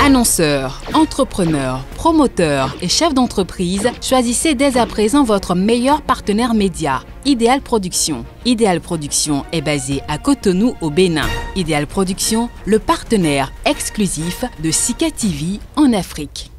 Annonceurs, entrepreneurs, promoteurs et chefs d'entreprise, choisissez dès à présent votre meilleur partenaire média, Ideal Production. Ideal Production est basé à Cotonou au Bénin. Ideal Production, le partenaire exclusif de Sika TV en Afrique.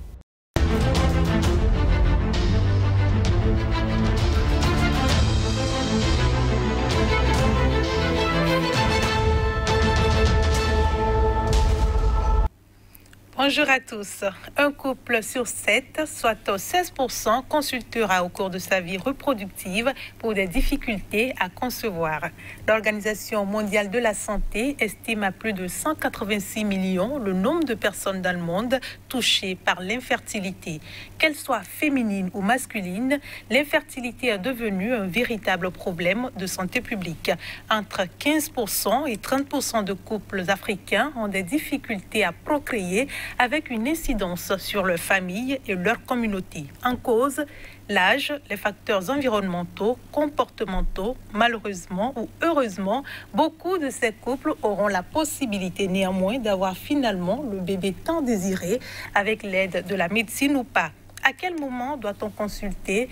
Bonjour à tous. Un couple sur 7, soit 16%, consultera au cours de sa vie reproductive pour des difficultés à concevoir. L'Organisation mondiale de la santé estime à plus de 186 millions le nombre de personnes dans le monde touchées par l'infertilité. Qu'elle soit féminine ou masculine, l'infertilité est devenue un véritable problème de santé publique. Entre 15% et 30% de couples africains ont des difficultés à procréer, avec une incidence sur leur famille et leur communauté. En cause, l'âge, les facteurs environnementaux, comportementaux. Malheureusement ou heureusement, beaucoup de ces couples auront la possibilité néanmoins d'avoir finalement le bébé tant désiré avec l'aide de la médecine ou pas. À quel moment doit-on consulter ?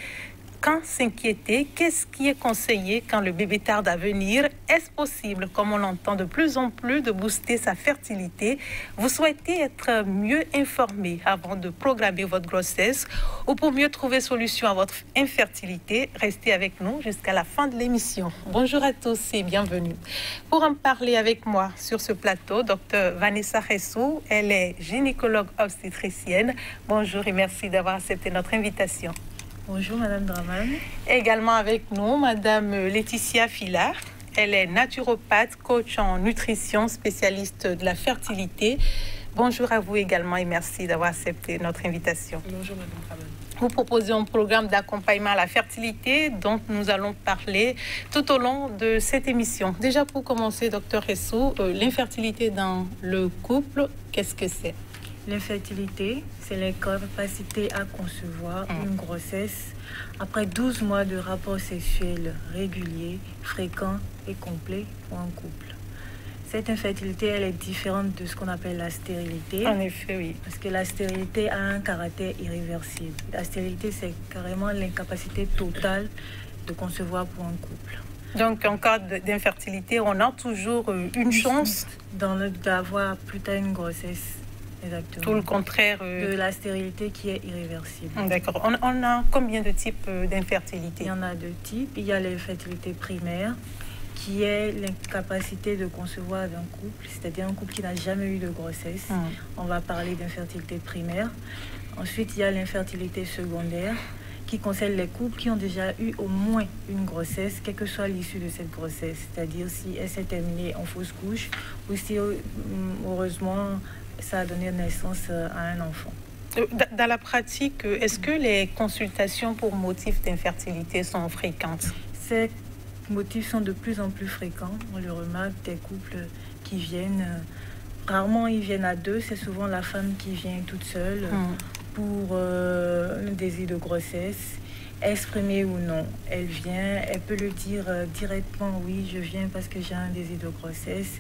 Quand s'inquiéter? Qu'est-ce qui est conseillé quand le bébé tarde à venir? Est-ce possible, comme on l'entend de plus en plus, de booster sa fertilité? Vous souhaitez être mieux informé avant de programmer votre grossesse ou pour mieux trouver solution à votre infertilité? Restez avec nous jusqu'à la fin de l'émission. Bonjour à tous et bienvenue. Pour en parler avec moi sur ce plateau, Dr Vanessa Ressou, elle est gynécologue obstétricienne. Bonjour et merci d'avoir accepté notre invitation. Bonjour Madame Draman. Également avec nous, Madame Laetitia Filard. Elle est naturopathe, coach en nutrition, spécialiste de la fertilité. Bonjour à vous également et merci d'avoir accepté notre invitation. Bonjour Madame Draman. Vous proposez un programme d'accompagnement à la fertilité dont nous allons parler tout au long de cette émission. Déjà pour commencer, Dr Ressou, l'infertilité dans le couple, qu'est-ce que c'est? L'infertilité, c'est l'incapacité à concevoir une grossesse après 12 mois de rapports sexuels réguliers, fréquents et complets pour un couple. Cette infertilité, elle est différente de ce qu'on appelle la stérilité. En effet, oui. Parce que la stérilité a un caractère irréversible. La stérilité, c'est carrément l'incapacité totale de concevoir pour un couple. Donc, en cas d'infertilité, on a toujours une chance d'avoir plus tard une grossesse. Exactement. Tout le contraire de la stérilité qui est irréversible. D'accord. On a combien de types d'infertilité? Il y en a deux types. Il y a l'infertilité primaire, qui est l'incapacité de concevoir d'un couple, c'est-à-dire un couple qui n'a jamais eu de grossesse. On va parler d'infertilité primaire. Ensuite, il y a l'infertilité secondaire, qui concerne les couples qui ont déjà eu au moins une grossesse, quelle que soit l'issue de cette grossesse. C'est-à-dire si elle s'est terminée en fausse couche ou si, heureusement, ça a donné naissance à un enfant. Dans la pratique, est-ce que les consultations pour motifs d'infertilité sont fréquentes? Ces motifs sont de plus en plus fréquents. On le remarque, des couples qui viennent, rarement ils viennent à deux, c'est souvent la femme qui vient toute seule pour un désir de grossesse, exprimé ou non. Elle vient, elle peut le dire directement, oui, je viens parce que j'ai un désir de grossesse.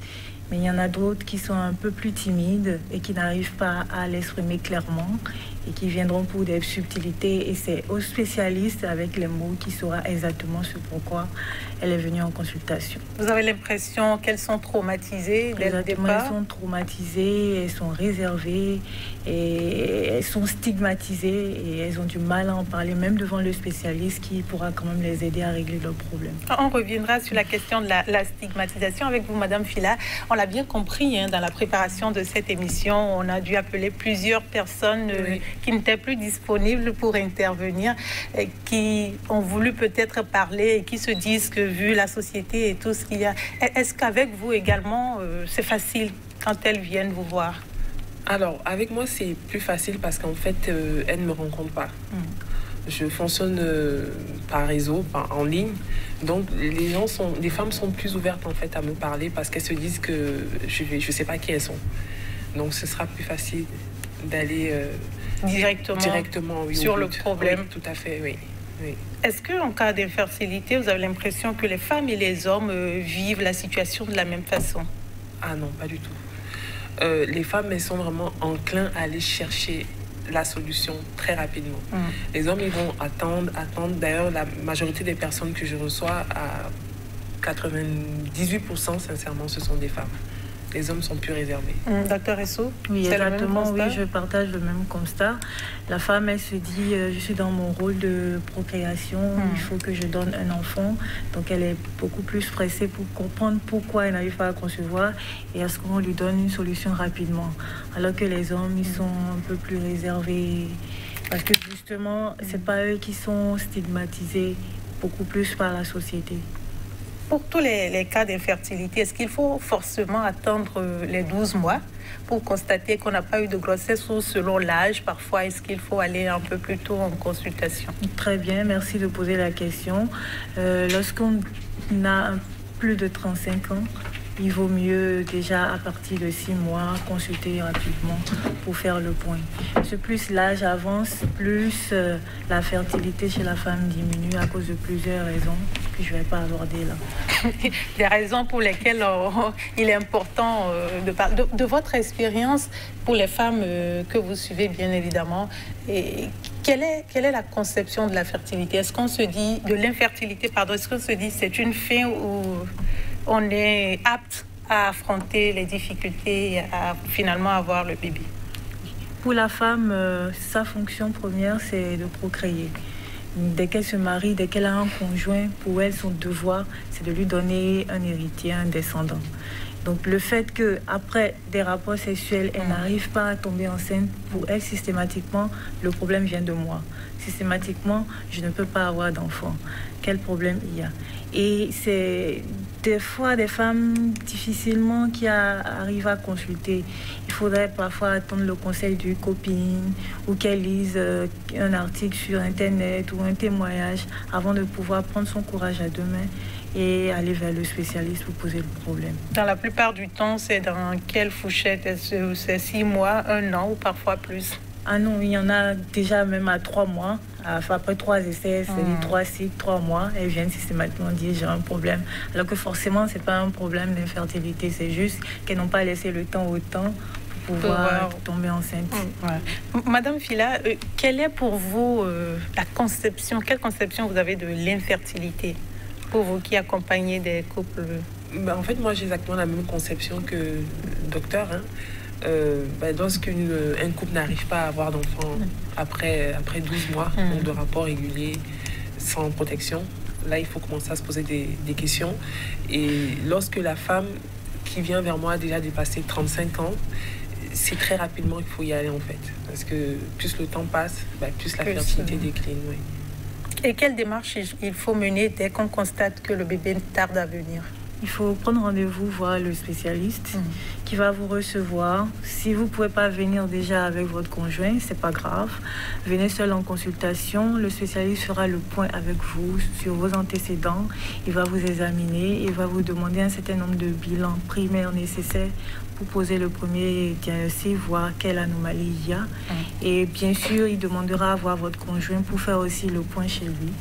Mais il y en a d'autres qui sont un peu plus timides et qui n'arrivent pas à l'exprimer clairement et qui viendront pour des subtilités. Et c'est au spécialiste avec les mots qui saura exactement ce pourquoi elle est venue en consultation. Vous avez l'impression qu'elles sont traumatisées dès le départ? Elles sont traumatisées, elles sont réservées, et elles sont stigmatisées et elles ont du mal à en parler, même devant le spécialiste qui pourra quand même les aider à régler leurs problèmes. On reviendra sur la question de la stigmatisation avec vous, Madame Fila. On l'a bien compris dans la préparation de cette émission. On a dû appeler plusieurs personnes qui n'étaient plus disponibles pour intervenir, qui ont voulu peut-être parler et qui se disent que vu la société et tout ce qu'il y a, est-ce qu'avec vous également, c'est facile quand elles viennent vous voir? Alors, avec moi, c'est plus facile parce qu'en fait, elles ne me rencontrent pas. Je fonctionne par réseau, en ligne. Donc, les femmes sont plus ouvertes en fait à me parler parce qu'elles se disent que je sais pas qui elles sont. Donc, ce sera plus facile d'aller directement oui, sur le problème. Oui, tout à fait, oui. Est-ce qu'en cas d'infertilité, vous avez l'impression que les femmes et les hommes vivent la situation de la même façon? Ah non, pas du tout. les femmes, elles sont vraiment enclins à aller chercher la solution très rapidement. Les hommes, ils vont attendre. D'ailleurs, la majorité des personnes que je reçois, à 98%, sincèrement, ce sont des femmes. Les hommes sont plus réservés. Docteur Essou, oui, exactement, oui, je partage le même constat. La femme, elle se dit, je suis dans mon rôle de procréation, il faut que je donne un enfant. Donc, elle est beaucoup plus pressée pour comprendre pourquoi elle n'arrive pas à concevoir et à ce qu'on lui donne une solution rapidement. Alors que les hommes, ils sont un peu plus réservés parce que justement, c'est pas eux qui sont stigmatisés beaucoup plus par la société. Pour tous les cas d'infertilité, est-ce qu'il faut forcément attendre les 12 mois pour constater qu'on n'a pas eu de grossesse ou selon l'âge, parfois, est-ce qu'il faut aller un peu plus tôt en consultation? Très bien, merci de poser la question. Lorsqu'on a plus de 35 ans, il vaut mieux déjà à partir de 6 mois consulter rapidement pour faire le point. Plus l'âge avance, plus la fertilité chez la femme diminue à cause de plusieurs raisons que je ne vais pas aborder là. Des raisons pour lesquelles il est important de parler. De votre expérience pour les femmes que vous suivez bien évidemment, et quelle est la conception de la fertilité? Est-ce qu'on se dit, de l'infertilité, pardon, est-ce qu'on se dit c'est une fin où on est apte à affronter les difficultés et à finalement avoir le bébé? Pour la femme, sa fonction première, c'est de procréer. Dès qu'elle se marie, dès qu'elle a un conjoint, pour elle, son devoir, c'est de lui donner un héritier, un descendant. Donc le fait qu'après des rapports sexuels, elle n'arrive pas à tomber enceinte, pour elle, systématiquement, le problème vient de moi. Systématiquement, je ne peux pas avoir d'enfant. Quel problème il y a? Et c'est des fois des femmes difficilement qui arrivent à consulter. Il faudrait parfois attendre le conseil d'une copine ou qu'elle lise un article sur Internet ou un témoignage avant de pouvoir prendre son courage à deux mains et aller vers le spécialiste pour poser le problème. Dans la plupart du temps, c'est dans quelle fourchette? Est-ce que c'est 6 mois, 1 an ou parfois plus? Ah non, il y en a déjà même à 3 mois. Après 3 essais, c'est-à-dire 3 cycles, 3 mois, elles viennent systématiquement dire j'ai un problème. Alors que forcément, ce n'est pas un problème d'infertilité, c'est juste qu'elles n'ont pas laissé le temps au temps pour pouvoir tomber enceinte. Ouais. Madame Fila, quelle est pour vous la conception, quelle conception vous avez de l'infertilité pour vous qui accompagnez des couples? En fait, moi, j'ai exactement la même conception que le docteur. Lorsqu'un couple n'arrive pas à avoir d'enfant après 12 mois de rapport régulier sans protection, là, il faut commencer à se poser des questions. Et lorsque la femme qui vient vers moi a déjà dépassé 35 ans, c'est très rapidement qu'il faut y aller, en fait. Parce que plus le temps passe, plus la fertilité décline. Oui. Et quelle démarche il faut mener dès qu'on constate que le bébé tarde à venir? Il faut prendre rendez-vous, voir le spécialiste qui va vous recevoir. Si vous ne pouvez pas venir déjà avec votre conjoint, ce n'est pas grave. Venez seul en consultation. Le spécialiste fera le point avec vous sur vos antécédents. Il va vous examiner. Il va vous demander un certain nombre de bilans primaires nécessaires pour poser le premier diagnostic, voir quelle anomalie il y a. Et bien sûr, il demandera à voir votre conjoint pour faire aussi le point chez lui.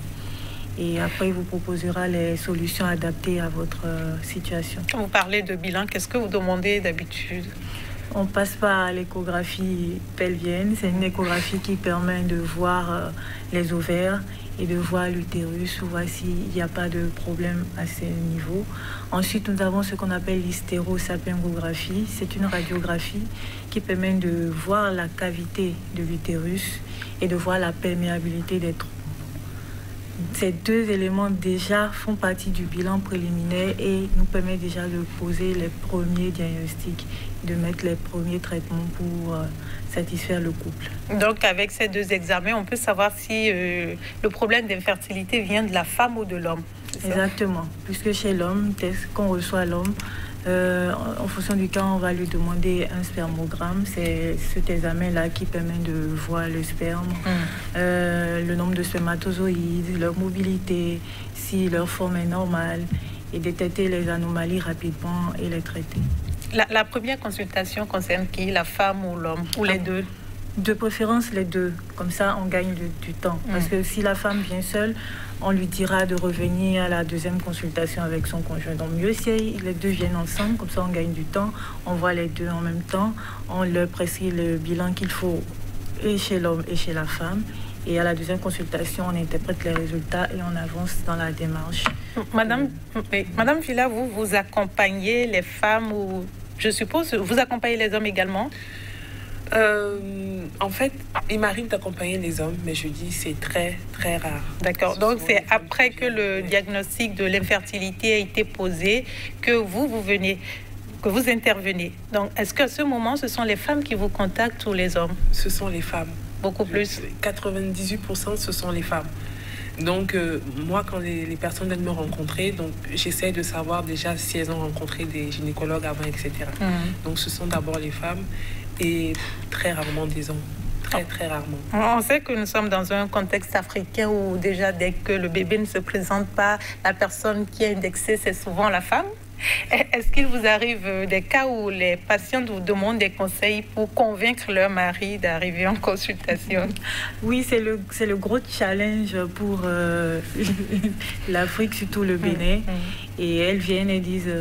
Et après, il vous proposera les solutions adaptées à votre situation. Quand vous parlez de bilan, qu'est-ce que vous demandez d'habitude? On passe par l'échographie pelvienne. C'est une échographie qui permet de voir les ovaires et de voir l'utérus, voir s'il n'y a pas de problème à ce niveau. Ensuite, nous avons ce qu'on appelle l'hystérosalpingographie. C'est une radiographie qui permet de voir la cavité de l'utérus et de voir la perméabilité des trous. Ces deux éléments déjà font partie du bilan préliminaire et nous permettent déjà de poser les premiers diagnostics, de mettre les premiers traitements pour satisfaire le couple. Donc avec ces deux examens, on peut savoir si le problème d'infertilité vient de la femme ou de l'homme. Exactement, puisque chez l'homme, dès qu'on reçoit l'homme, en fonction du cas, on va lui demander un spermogramme. C'est cet examen-là qui permet de voir le sperme, le nombre de spermatozoïdes, leur mobilité, si leur forme est normale, et détecter les anomalies rapidement et les traiter. La première consultation concerne qui? La femme ou l'homme? Ou les deux? De préférence les deux, comme ça on gagne du temps. Parce que si la femme vient seule, on lui dira de revenir à la deuxième consultation avec son conjoint. Donc mieux si les deux viennent ensemble, comme ça on gagne du temps, on voit les deux en même temps, on leur prescrit le bilan qu'il faut et chez l'homme et chez la femme. Et à la deuxième consultation, on interprète les résultats et on avance dans la démarche. Madame Villa, vous accompagnez les femmes ou, je suppose, vous accompagnez les hommes également? En fait, il m'arrive d'accompagner les hommes, mais je dis c'est très, très rare. D'accord. Donc, c'est après que le diagnostic de l'infertilité a été posé que vous venez, que vous intervenez. Donc, est-ce qu'à ce moment, ce sont les femmes qui vous contactent ou les hommes? Ce sont les femmes. Beaucoup plus? 98%, ce sont les femmes. Donc, moi, quand les personnes viennent me rencontrer, donc j'essaie de savoir déjà si elles ont rencontré des gynécologues avant, etc. Donc, ce sont d'abord les femmes et très rarement des hommes. Très, très rarement. On sait que nous sommes dans un contexte africain où déjà, dès que le bébé ne se présente pas, la personne qui est indexée, c'est souvent la femme. Est-ce qu'il vous arrive des cas où les patientes vous demandent des conseils pour convaincre leur mari d'arriver en consultation? Oui, c'est le gros challenge pour l'Afrique, surtout le Bénin. Et elles viennent et disent,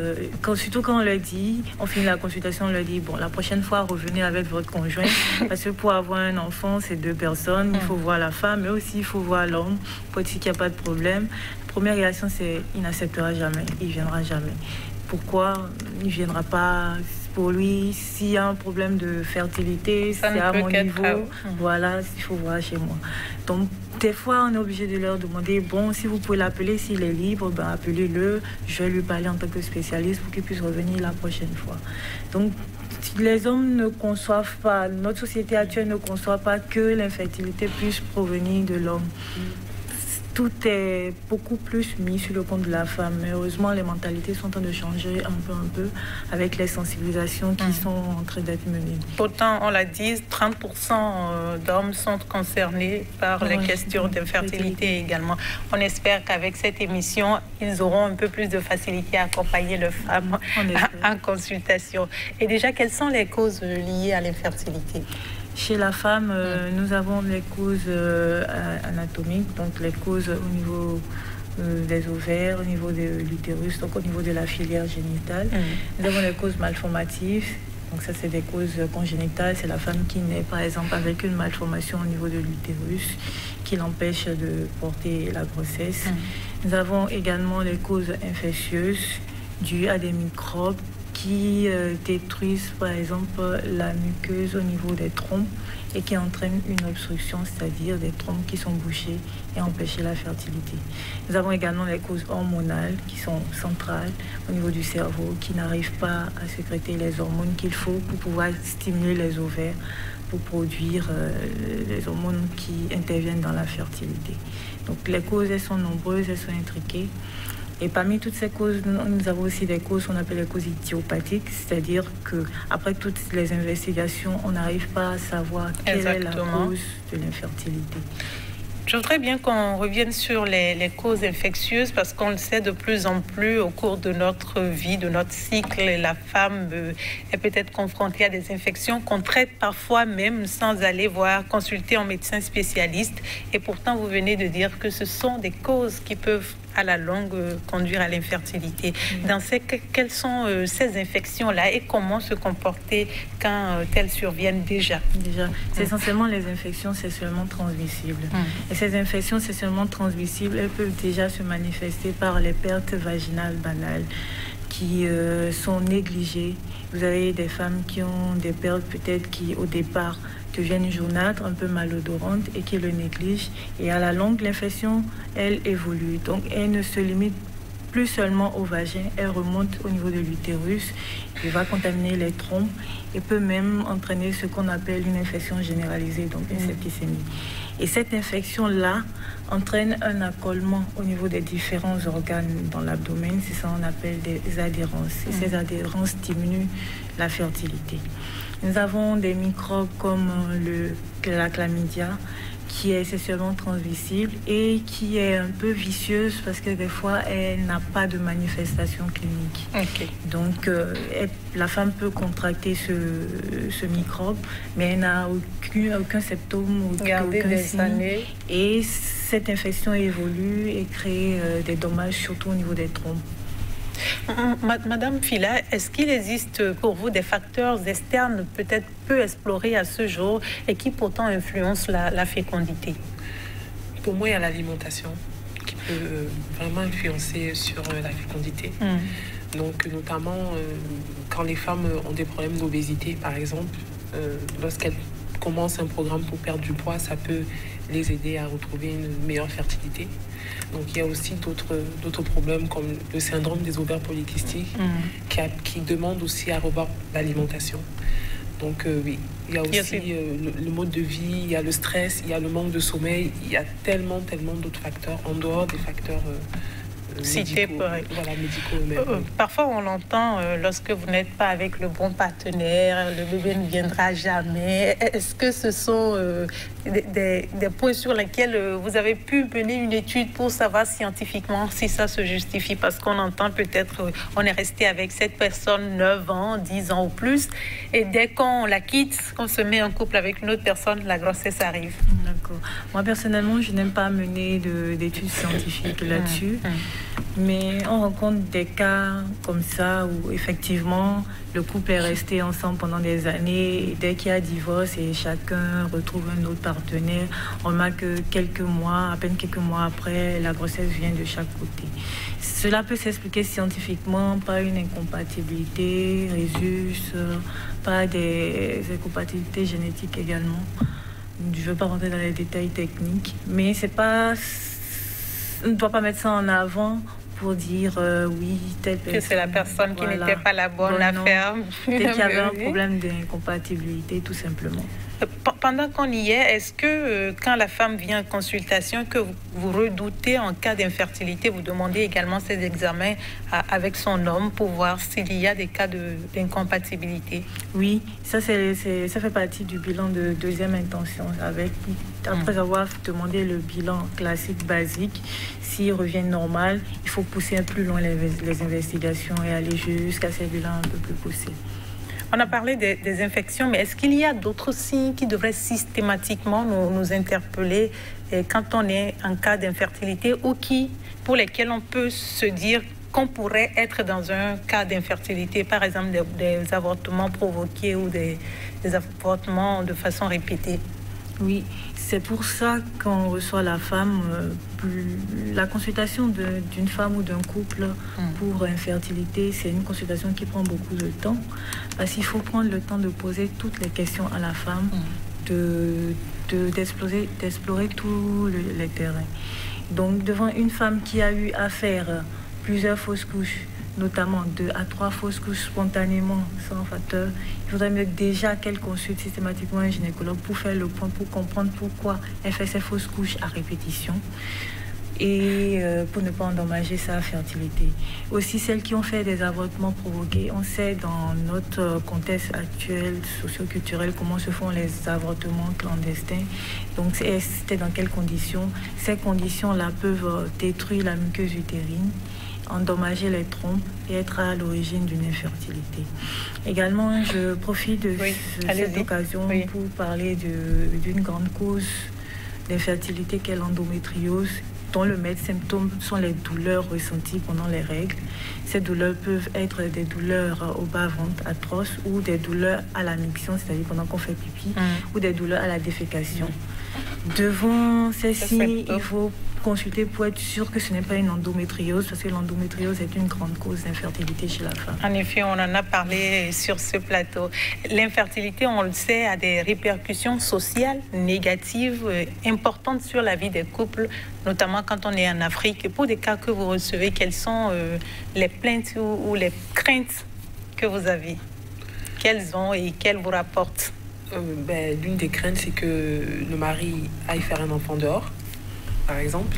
surtout quand on leur dit, on finit la consultation, on leur dit, bon, la prochaine fois, revenez avec votre conjoint. Parce que pour avoir un enfant, c'est deux personnes. Il faut voir la femme, mais aussi il faut voir l'homme pour dire qu'il n'y a pas de problème. La première réaction, c'est il n'acceptera jamais, il ne viendra jamais. Pourquoi il ne viendra pas? Pour lui, s'il y a un problème de fertilité, c'est à mon niveau. Voilà, il faut voir chez moi. Donc, des fois, on est obligé de leur demander, bon, si vous pouvez l'appeler, s'il est libre, ben, appelez-le. Je vais lui parler en tant que spécialiste pour qu'il puisse revenir la prochaine fois. Donc, les hommes ne conçoivent pas, notre société actuelle ne conçoit pas que l'infertilité puisse provenir de l'homme. Tout est beaucoup plus mis sur le compte de la femme. Mais heureusement, les mentalités sont en train de changer un peu avec les sensibilisations qui sont en train d'être menées. Pourtant, on l'a dit, 30% d'hommes sont concernés par les questions d'infertilité également. On espère qu'avec cette émission, ils auront un peu plus de facilité à accompagner les femmes en consultation. Et déjà, quelles sont les causes liées à l'infertilité? Chez la femme, nous avons les causes anatomiques, donc les causes au niveau des ovaires, au niveau de l'utérus, donc au niveau de la filière génitale. Nous avons les causes malformatives, donc ça c'est des causes congénitales. C'est la femme qui naît par exemple avec une malformation au niveau de l'utérus qui l'empêche de porter la grossesse. Nous avons également les causes infectieuses dues à des microbes qui détruisent par exemple la muqueuse au niveau des trompes et qui entraînent une obstruction, c'est-à-dire des trompes qui sont bouchées et empêcher la fertilité. Nous avons également les causes hormonales qui sont centrales au niveau du cerveau, qui n'arrivent pas à sécréter les hormones qu'il faut pour pouvoir stimuler les ovaires pour produire les hormones qui interviennent dans la fertilité. Donc les causes, elles sont nombreuses, elles sont intriquées. Et parmi toutes ces causes, nous avons aussi des causes qu'on appelle les causes idiopathiques, c'est-à-dire qu'après toutes les investigations, on n'arrive pas à savoir quelle est la cause de l'infertilité. Je voudrais bien qu'on revienne sur les causes infectieuses parce qu'on le sait de plus en plus au cours de notre vie, de notre cycle. La femme est peut-être confrontée à des infections qu'on traite parfois même sans aller consulter un médecin spécialiste. Et pourtant, vous venez de dire que ce sont des causes qui peuvent à la longue conduire à l'infertilité. Quelles sont ces infections-là et comment se comporter quand elles surviennent déjà? C'est essentiellement les infections sexuellement transmissibles. Et ces infections sexuellement transmissibles, elles peuvent déjà se manifester par les pertes vaginales banales qui sont négligées. Vous avez des femmes qui ont des pertes peut-être qui au départ deviennent jaunâtres, un peu malodorantes et qui le négligent. Et à la longue, l'infection, elle évolue. Donc, elle ne se limite plus seulement au vagin, elle remonte au niveau de l'utérus, elle va contaminer les trompes et peut même entraîner ce qu'on appelle une infection généralisée, donc une septicémie. Et cette infection-là entraîne un accolement au niveau des différents organes dans l'abdomen, c'est ça qu'on appelle des adhérences. Et ces adhérences diminuent la fertilité. Nous avons des microbes comme la chlamydia qui est sexuellement transmissible et qui est un peu vicieuse parce que des fois, elle n'a pas de manifestation clinique. Okay. Donc, la femme peut contracter ce microbe, mais elle n'a aucun symptôme, aucun signe. Et cette infection évolue et crée des dommages, surtout au niveau des trompes. Madame Fila, est-ce qu'il existe pour vous des facteurs externes peut-être peu explorés à ce jour et qui pourtant influencent la fécondité? Pour moi, il y a l'alimentation qui peut vraiment influencer sur la fécondité. Donc, notamment, quand les femmes ont des problèmes d'obésité, par exemple, lorsqu'elles commencent un programme pour perdre du poids, ça peut les aider à retrouver une meilleure fertilité. Donc, il y a aussi d'autres problèmes comme le syndrome des ovaires polykystiques qui demande aussi à revoir l'alimentation. Donc, oui, il y a aussi le mode de vie, il y a le stress, il y a le manque de sommeil, il y a tellement d'autres facteurs en dehors des facteurs médicaux eux-mêmes. Parfois, on l'entend lorsque vous n'êtes pas avec le bon partenaire, le bébé ne viendra jamais. Est-ce que ce sont des points sur lesquels vous avez pu mener une étude pour savoir scientifiquement si ça se justifie? Parce qu'on entend peut-être, on est resté avec cette personne 9 ans, 10 ans ou plus, et dès qu'on la quitte, qu'on se met en couple avec une autre personne, la grossesse arrive. D'accord. Moi, personnellement, je n'aime pas mener d'études scientifiques là-dessus. Mais on rencontre des cas comme ça où effectivement le couple est resté ensemble pendant des années et dès qu'il y a divorce et chacun retrouve un autre partenaire, on remarque que à peine quelques mois après, la grossesse vient de chaque côté. Cela peut s'expliquer scientifiquement par une incompatibilité, résus, par des incompatibilités génétiques également. Je ne veux pas rentrer dans les détails techniques, mais c'est pas... On ne doit pas mettre ça en avant pour dire oui, telle personne. Que c'est la personne qui n'était pas la bonne affaire. Peut-être qu'il y avait un problème d'incompatibilité, tout simplement. Pendant qu'on y est, est-ce que quand la femme vient en consultation, que vous redoutez en cas d'infertilité, vous demandez également ces examens avec son homme pour voir s'il y a des cas d'incompatibilité? Oui, ça fait partie du bilan de deuxième intention. Après avoir demandé le bilan classique basique, s'il revient normal, il faut pousser un peu plus loin les investigations et aller jusqu'à ces bilans un peu plus poussés. On a parlé des infections, mais est-ce qu'il y a d'autres signes qui devraient systématiquement nous interpeller quand on est en cas d'infertilité ou pour lesquels on peut se dire qu'on pourrait être dans un cas d'infertilité, par exemple des avortements provoqués ou des avortements de façon répétée? Oui, c'est pour ça qu'on reçoit la femme, la consultation d'une femme ou d'un couple pour infertilité, c'est une consultation qui prend beaucoup de temps parce qu'il faut prendre le temps de poser toutes les questions à la femme, d'explorer tous les terrains. Donc devant une femme qui a eu à faire plusieurs fausses couches, notamment 2 à 3 fausses couches spontanément, sans facteur, il faudrait mieux déjà qu'elle consulte systématiquement un gynécologue pour faire le point, pour comprendre pourquoi elle fait ces fausses couches à répétition et pour ne pas endommager sa fertilité. Aussi, celles qui ont fait des avortements provoqués, on sait dans notre contexte actuel socio-culturel comment se font les avortements clandestins. Donc, c'était dans quelles conditions? Ces conditions-là peuvent détruire la muqueuse utérine, endommager les trompes et être à l'origine d'une infertilité. Également, je profite de cette occasion pour parler d'une grande cause d'infertilité qu'est l'endométriose, dont le maître symptôme sont les douleurs ressenties pendant les règles. Ces douleurs peuvent être des douleurs au bas-ventre atroces ou des douleurs à la miction, c'est-à-dire pendant qu'on fait pipi, ou des douleurs à la défécation. Devant celles-ci, il faut consulter pour être sûr que ce n'est pas une endométriose, parce que l'endométriose est une grande cause d'infertilité chez la femme. En effet, on en a parlé sur ce plateau. L'infertilité, on le sait, a des répercussions sociales négatives importantes sur la vie des couples, notamment quand on est en Afrique. Pour des cas que vous recevez, quelles sont les plaintes ou les craintes que vous avez? Quelles ont et quelles vous rapportent? L'une des craintes, c'est que le mari aille faire un enfant dehors, par exemple,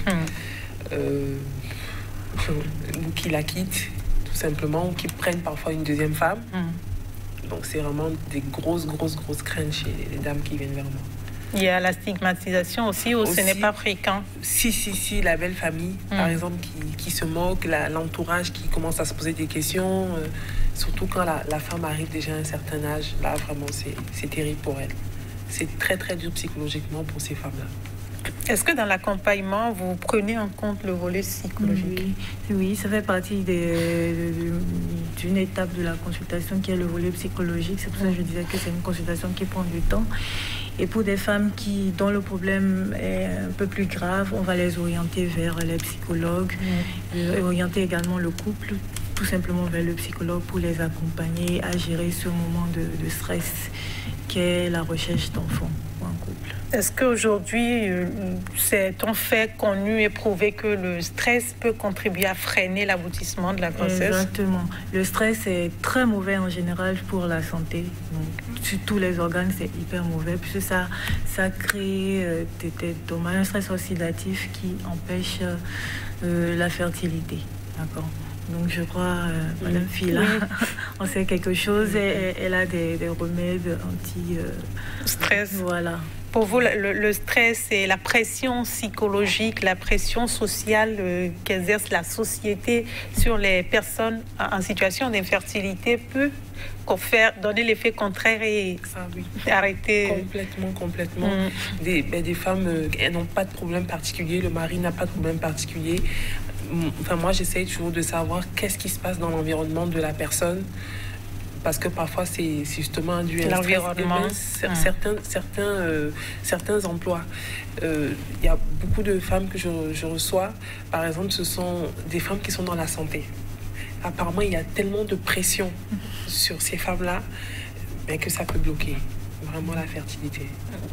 ou qu'il la quitte, tout simplement, ou qu'il prenne parfois une deuxième femme. Donc, c'est vraiment des grosses craintes chez les dames qui viennent vers moi. Il y a la stigmatisation aussi, où ce n'est pas fréquent. Si, la belle famille, par exemple, qui se moque, l'entourage qui commence à se poser des questions, surtout quand la femme arrive déjà à un certain âge, là, vraiment, c'est terrible pour elle. C'est très, très dur psychologiquement pour ces femmes-là. Est-ce que dans l'accompagnement, vous prenez en compte le volet psychologique? Oui, ça fait partie d'une étape de la consultation qui est le volet psychologique. C'est pour ça que je disais que c'est une consultation qui prend du temps. Et pour des femmes dont le problème est un peu plus grave, on va les orienter vers les psychologues, orienter également le couple, tout simplement vers le psychologue pour les accompagner à gérer ce moment de stress qu'est la recherche d'enfants pour un couple. Est-ce qu'aujourd'hui, c'est un fait connu et prouvé que le stress peut contribuer à freiner l'aboutissement de la grossesse? Exactement. Le stress est très mauvais en général pour la santé. Donc, sur tous les organes, c'est hyper mauvais puisque ça crée des dommages, un stress oxydatif qui empêche la fertilité. D'accord. Donc je crois, Madame Fila, on sait quelque chose et elle a des remèdes anti-stress. Voilà. Pour vous, le stress et la pression psychologique, la pression sociale qu'exerce la société sur les personnes en situation d'infertilité peut donner l'effet contraire et arrêter. Complètement. Des femmes, elles n'ont pas de problème particulier, le mari n'a pas de problème particulier. Enfin, moi, j'essaie toujours de savoir qu'est-ce qui se passe dans l'environnement de la personne. Parce que parfois, c'est justement dû à l'environnement. Certains emplois. Il y a beaucoup de femmes que je reçois. Par exemple, ce sont des femmes qui sont dans la santé. Apparemment, il y a tellement de pression sur ces femmes-là que ça peut bloquer vraiment la fertilité.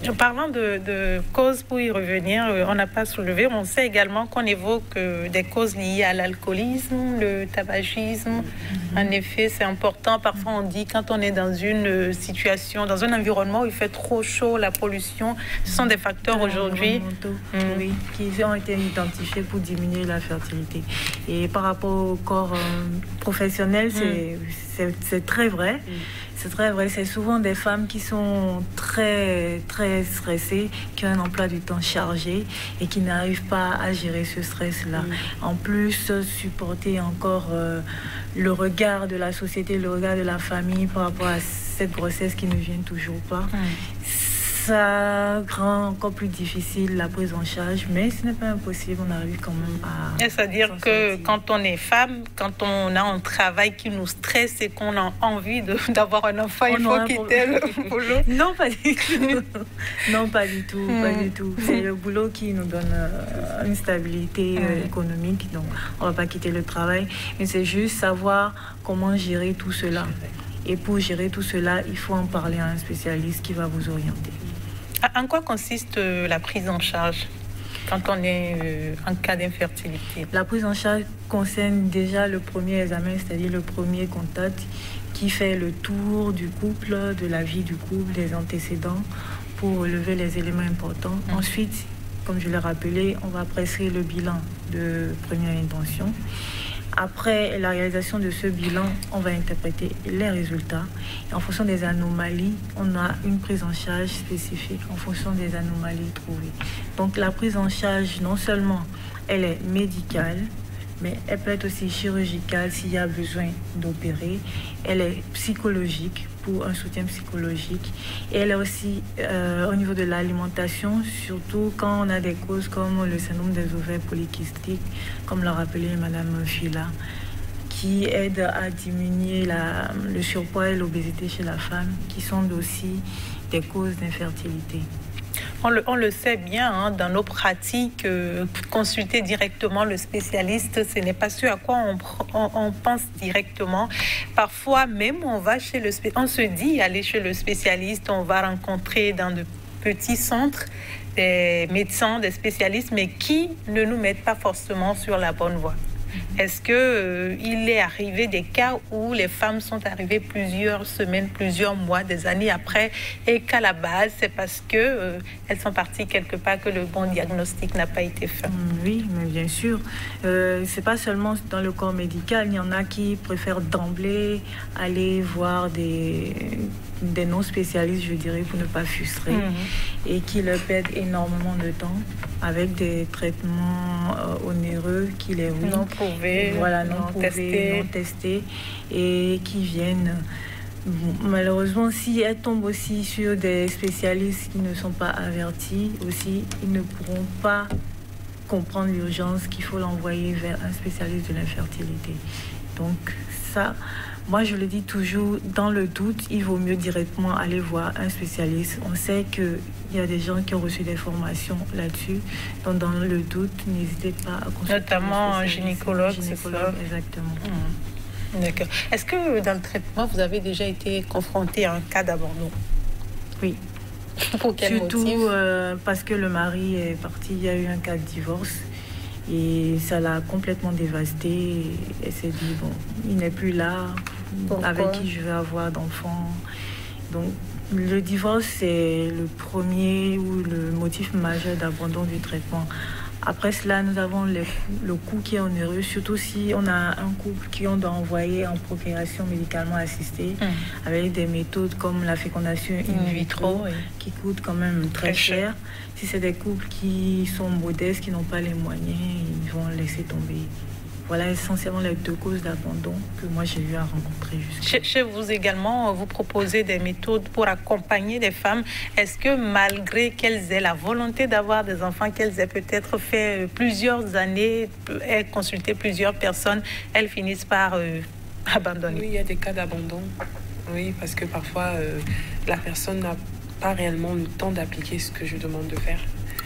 En parlant de causes, pour y revenir, on n'a pas soulevé, on sait également qu'on évoque des causes liées à l'alcoolisme, le tabagisme. En effet, c'est important. Parfois, on dit quand on est dans une situation, dans un environnement où il fait trop chaud, la pollution, ce sont des facteurs aujourd'hui qui ont été identifiés pour diminuer la fertilité. Et par rapport au corps professionnel, c'est très vrai. C'est très vrai, c'est souvent des femmes qui sont très, très stressées, qui ont un emploi du temps chargé et qui n'arrivent pas à gérer ce stress-là. En plus, supporter encore le regard de la société, le regard de la famille par rapport à cette grossesse qui ne vient toujours pas. Ça rend encore plus difficile la prise en charge, mais ce n'est pas impossible, on arrive quand même à... C'est-à-dire que quand on est femme, quand on a un travail qui nous stresse et qu'on a envie d'avoir un enfant, il faut quitter le boulot? Non, pas du tout. Non, pas du tout, pas du tout. C'est le boulot qui nous donne une stabilité économique, donc on ne va pas quitter le travail, mais c'est juste savoir comment gérer tout cela. Et pour gérer tout cela, il faut en parler à un spécialiste qui va vous orienter. En quoi consiste la prise en charge quand on est en cas d'infertilité? La prise en charge concerne déjà le premier examen, c'est-à-dire le premier contact qui fait le tour du couple, de la vie du couple, des antécédents pour relever les éléments importants. Ensuite, comme je l'ai rappelé, on va prescrire le bilan de première intention. Après la réalisation de ce bilan, on va interpréter les résultats. Et en fonction des anomalies, on a une prise en charge spécifique en fonction des anomalies trouvées. Donc la prise en charge, non seulement elle est médicale, mais elle peut être aussi chirurgicale s'il y a besoin d'opérer. Elle est psychologique pour un soutien psychologique. Et elle est aussi au niveau de l'alimentation, surtout quand on a des causes comme le syndrome des ovaires polykystiques, comme l'a rappelé Madame Fila, qui aide à diminuer le surpoids et l'obésité chez la femme, qui sont aussi des causes d'infertilité. On le sait bien dans nos pratiques, consulter directement le spécialiste, ce n'est pas ce à quoi on pense directement. Parfois même, on se dit aller chez le spécialiste, on va rencontrer dans de petits centres des médecins, des spécialistes, mais qui ne nous mettent pas forcément sur la bonne voie. Est-ce qu'il est arrivé des cas où les femmes sont arrivées plusieurs semaines, plusieurs mois, des années après, et qu'à la base, c'est parce qu'elles sont parties quelque part que le bon diagnostic n'a pas été fait? Oui, mais bien sûr. C'est pas seulement dans le corps médical. Il y en a qui préfèrent d'emblée aller voir des non-spécialistes, je dirais, pour ne pas frustrer, et qui leur perdent énormément de temps avec des traitements onéreux qui les ruinent. Non prouvés, voilà, non testés, et qui viennent... Malheureusement, si elles tombent aussi sur des spécialistes qui ne sont pas avertis, aussi, ils ne pourront pas comprendre l'urgence qu'il faut l'envoyer vers un spécialiste de l'infertilité. Donc ça, moi je le dis toujours, dans le doute, il vaut mieux directement aller voir un spécialiste. On sait qu'il y a des gens qui ont reçu des formations là-dessus. Donc dans le doute, n'hésitez pas à consulter. Notamment un gynécologue, c'est ça. Exactement. D'accord. Est-ce que dans le traitement, vous avez déjà été confronté à un cas d'abandon? Oui. Pour quel Surtout motif? Parce que le mari est parti, il y a eu un cas de divorce et ça l'a complètement dévastée. Elle s'est dit, bon, il n'est plus là, avec qui je vais avoir d'enfants. Donc, le divorce, c'est le premier ou le motif majeur d'abandon du traitement. Après cela, nous avons le coût qui est onéreux, surtout si on a un couple qui on doit envoyer en procréation médicalement assistée, avec des méthodes comme la fécondation in vitro, qui coûtent quand même très cher. Si c'est des couples qui sont modestes, qui n'ont pas les moyens, ils vont laisser tomber. Voilà essentiellement les deux causes d'abandon que moi j'ai eu à rencontrer jusqu'à. Chez vous également, vous proposez des méthodes pour accompagner des femmes. Est-ce que malgré qu'elles aient la volonté d'avoir des enfants, qu'elles aient peut-être fait plusieurs années, aient consulté plusieurs personnes, elles finissent par abandonner? Oui, il y a des cas d'abandon. Oui, parce que parfois la personne n'a pas réellement le temps d'appliquer ce que je demande de faire.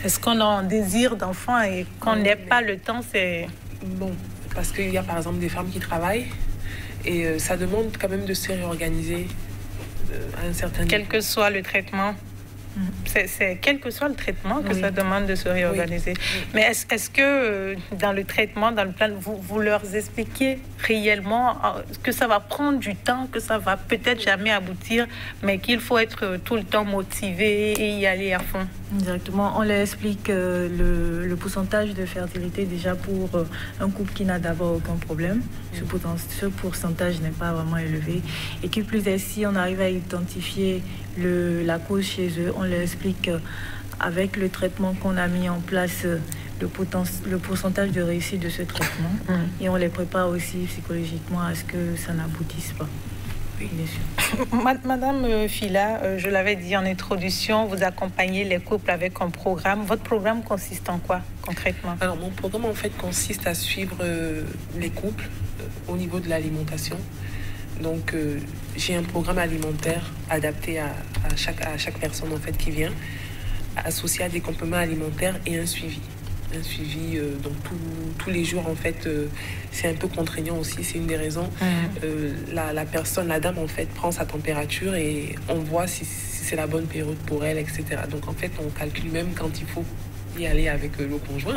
Est-ce qu'on a un désir d'enfant et qu'on n'ait pas le temps, c'est... Bon, parce qu'il y a par exemple des femmes qui travaillent et ça demande quand même de se réorganiser à un certain niveau. Quel que soit le traitement. C'est quel que soit le traitement que ça demande de se réorganiser. Oui. Mais est-ce que dans le traitement, dans le plan, vous leur expliquez réellement que ça va prendre du temps, que ça va peut-être jamais aboutir, mais qu'il faut être tout le temps motivé et y aller à fond? Exactement. On leur explique le pourcentage de fertilité déjà pour un couple qui n'a d'abord aucun problème. Ce pourcentage n'est pas vraiment élevé. Et qui plus est, si on arrive à identifier la cause chez eux, on leur explique avec le traitement qu'on a mis en place, le pourcentage de réussite de ce traitement. Et on les prépare aussi psychologiquement à ce que ça n'aboutisse pas. Oui, bien sûr. Madame Fila, je l'avais dit en introduction, vous accompagnez les couples avec un programme. Votre programme consiste en quoi concrètement? Alors mon programme en fait consiste à suivre les couples au niveau de l'alimentation. Donc j'ai un programme alimentaire adapté à chaque personne en fait qui vient, associé à des compléments alimentaires et un suivi. Donc tous les jours en fait c'est un peu contraignant aussi, c'est une des raisons. La dame en fait prend sa température et on voit si c'est la bonne période pour elle, etc. Donc en fait on calcule même quand il faut y aller avec le conjoint.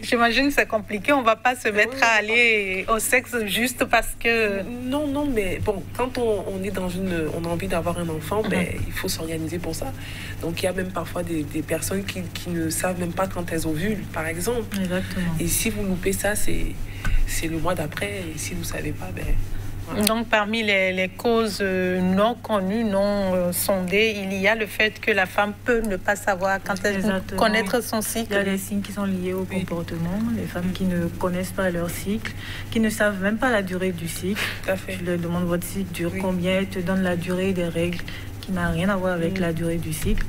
J'imagine que c'est compliqué, on va pas se mettre à aller au sexe juste parce que... Non, mais bon, quand on est on a envie d'avoir un enfant, il faut s'organiser pour ça. Donc il y a même parfois des personnes qui ne savent même pas quand elles ovulent, par exemple. Exactement. Et si vous loupez ça, c'est le mois d'après, et si vous savez pas, voilà. Donc, parmi les causes non connues, non sondées, il y a le fait que la femme peut ne pas savoir quand elle connaître son cycle. Il y a des signes qui sont liés au comportement. Les femmes qui ne connaissent pas leur cycle, qui ne savent même pas la durée du cycle. Tout à fait. Je leur demande votre cycle dure combien, elle te donne la durée des règles qui n'a rien à voir avec la durée du cycle.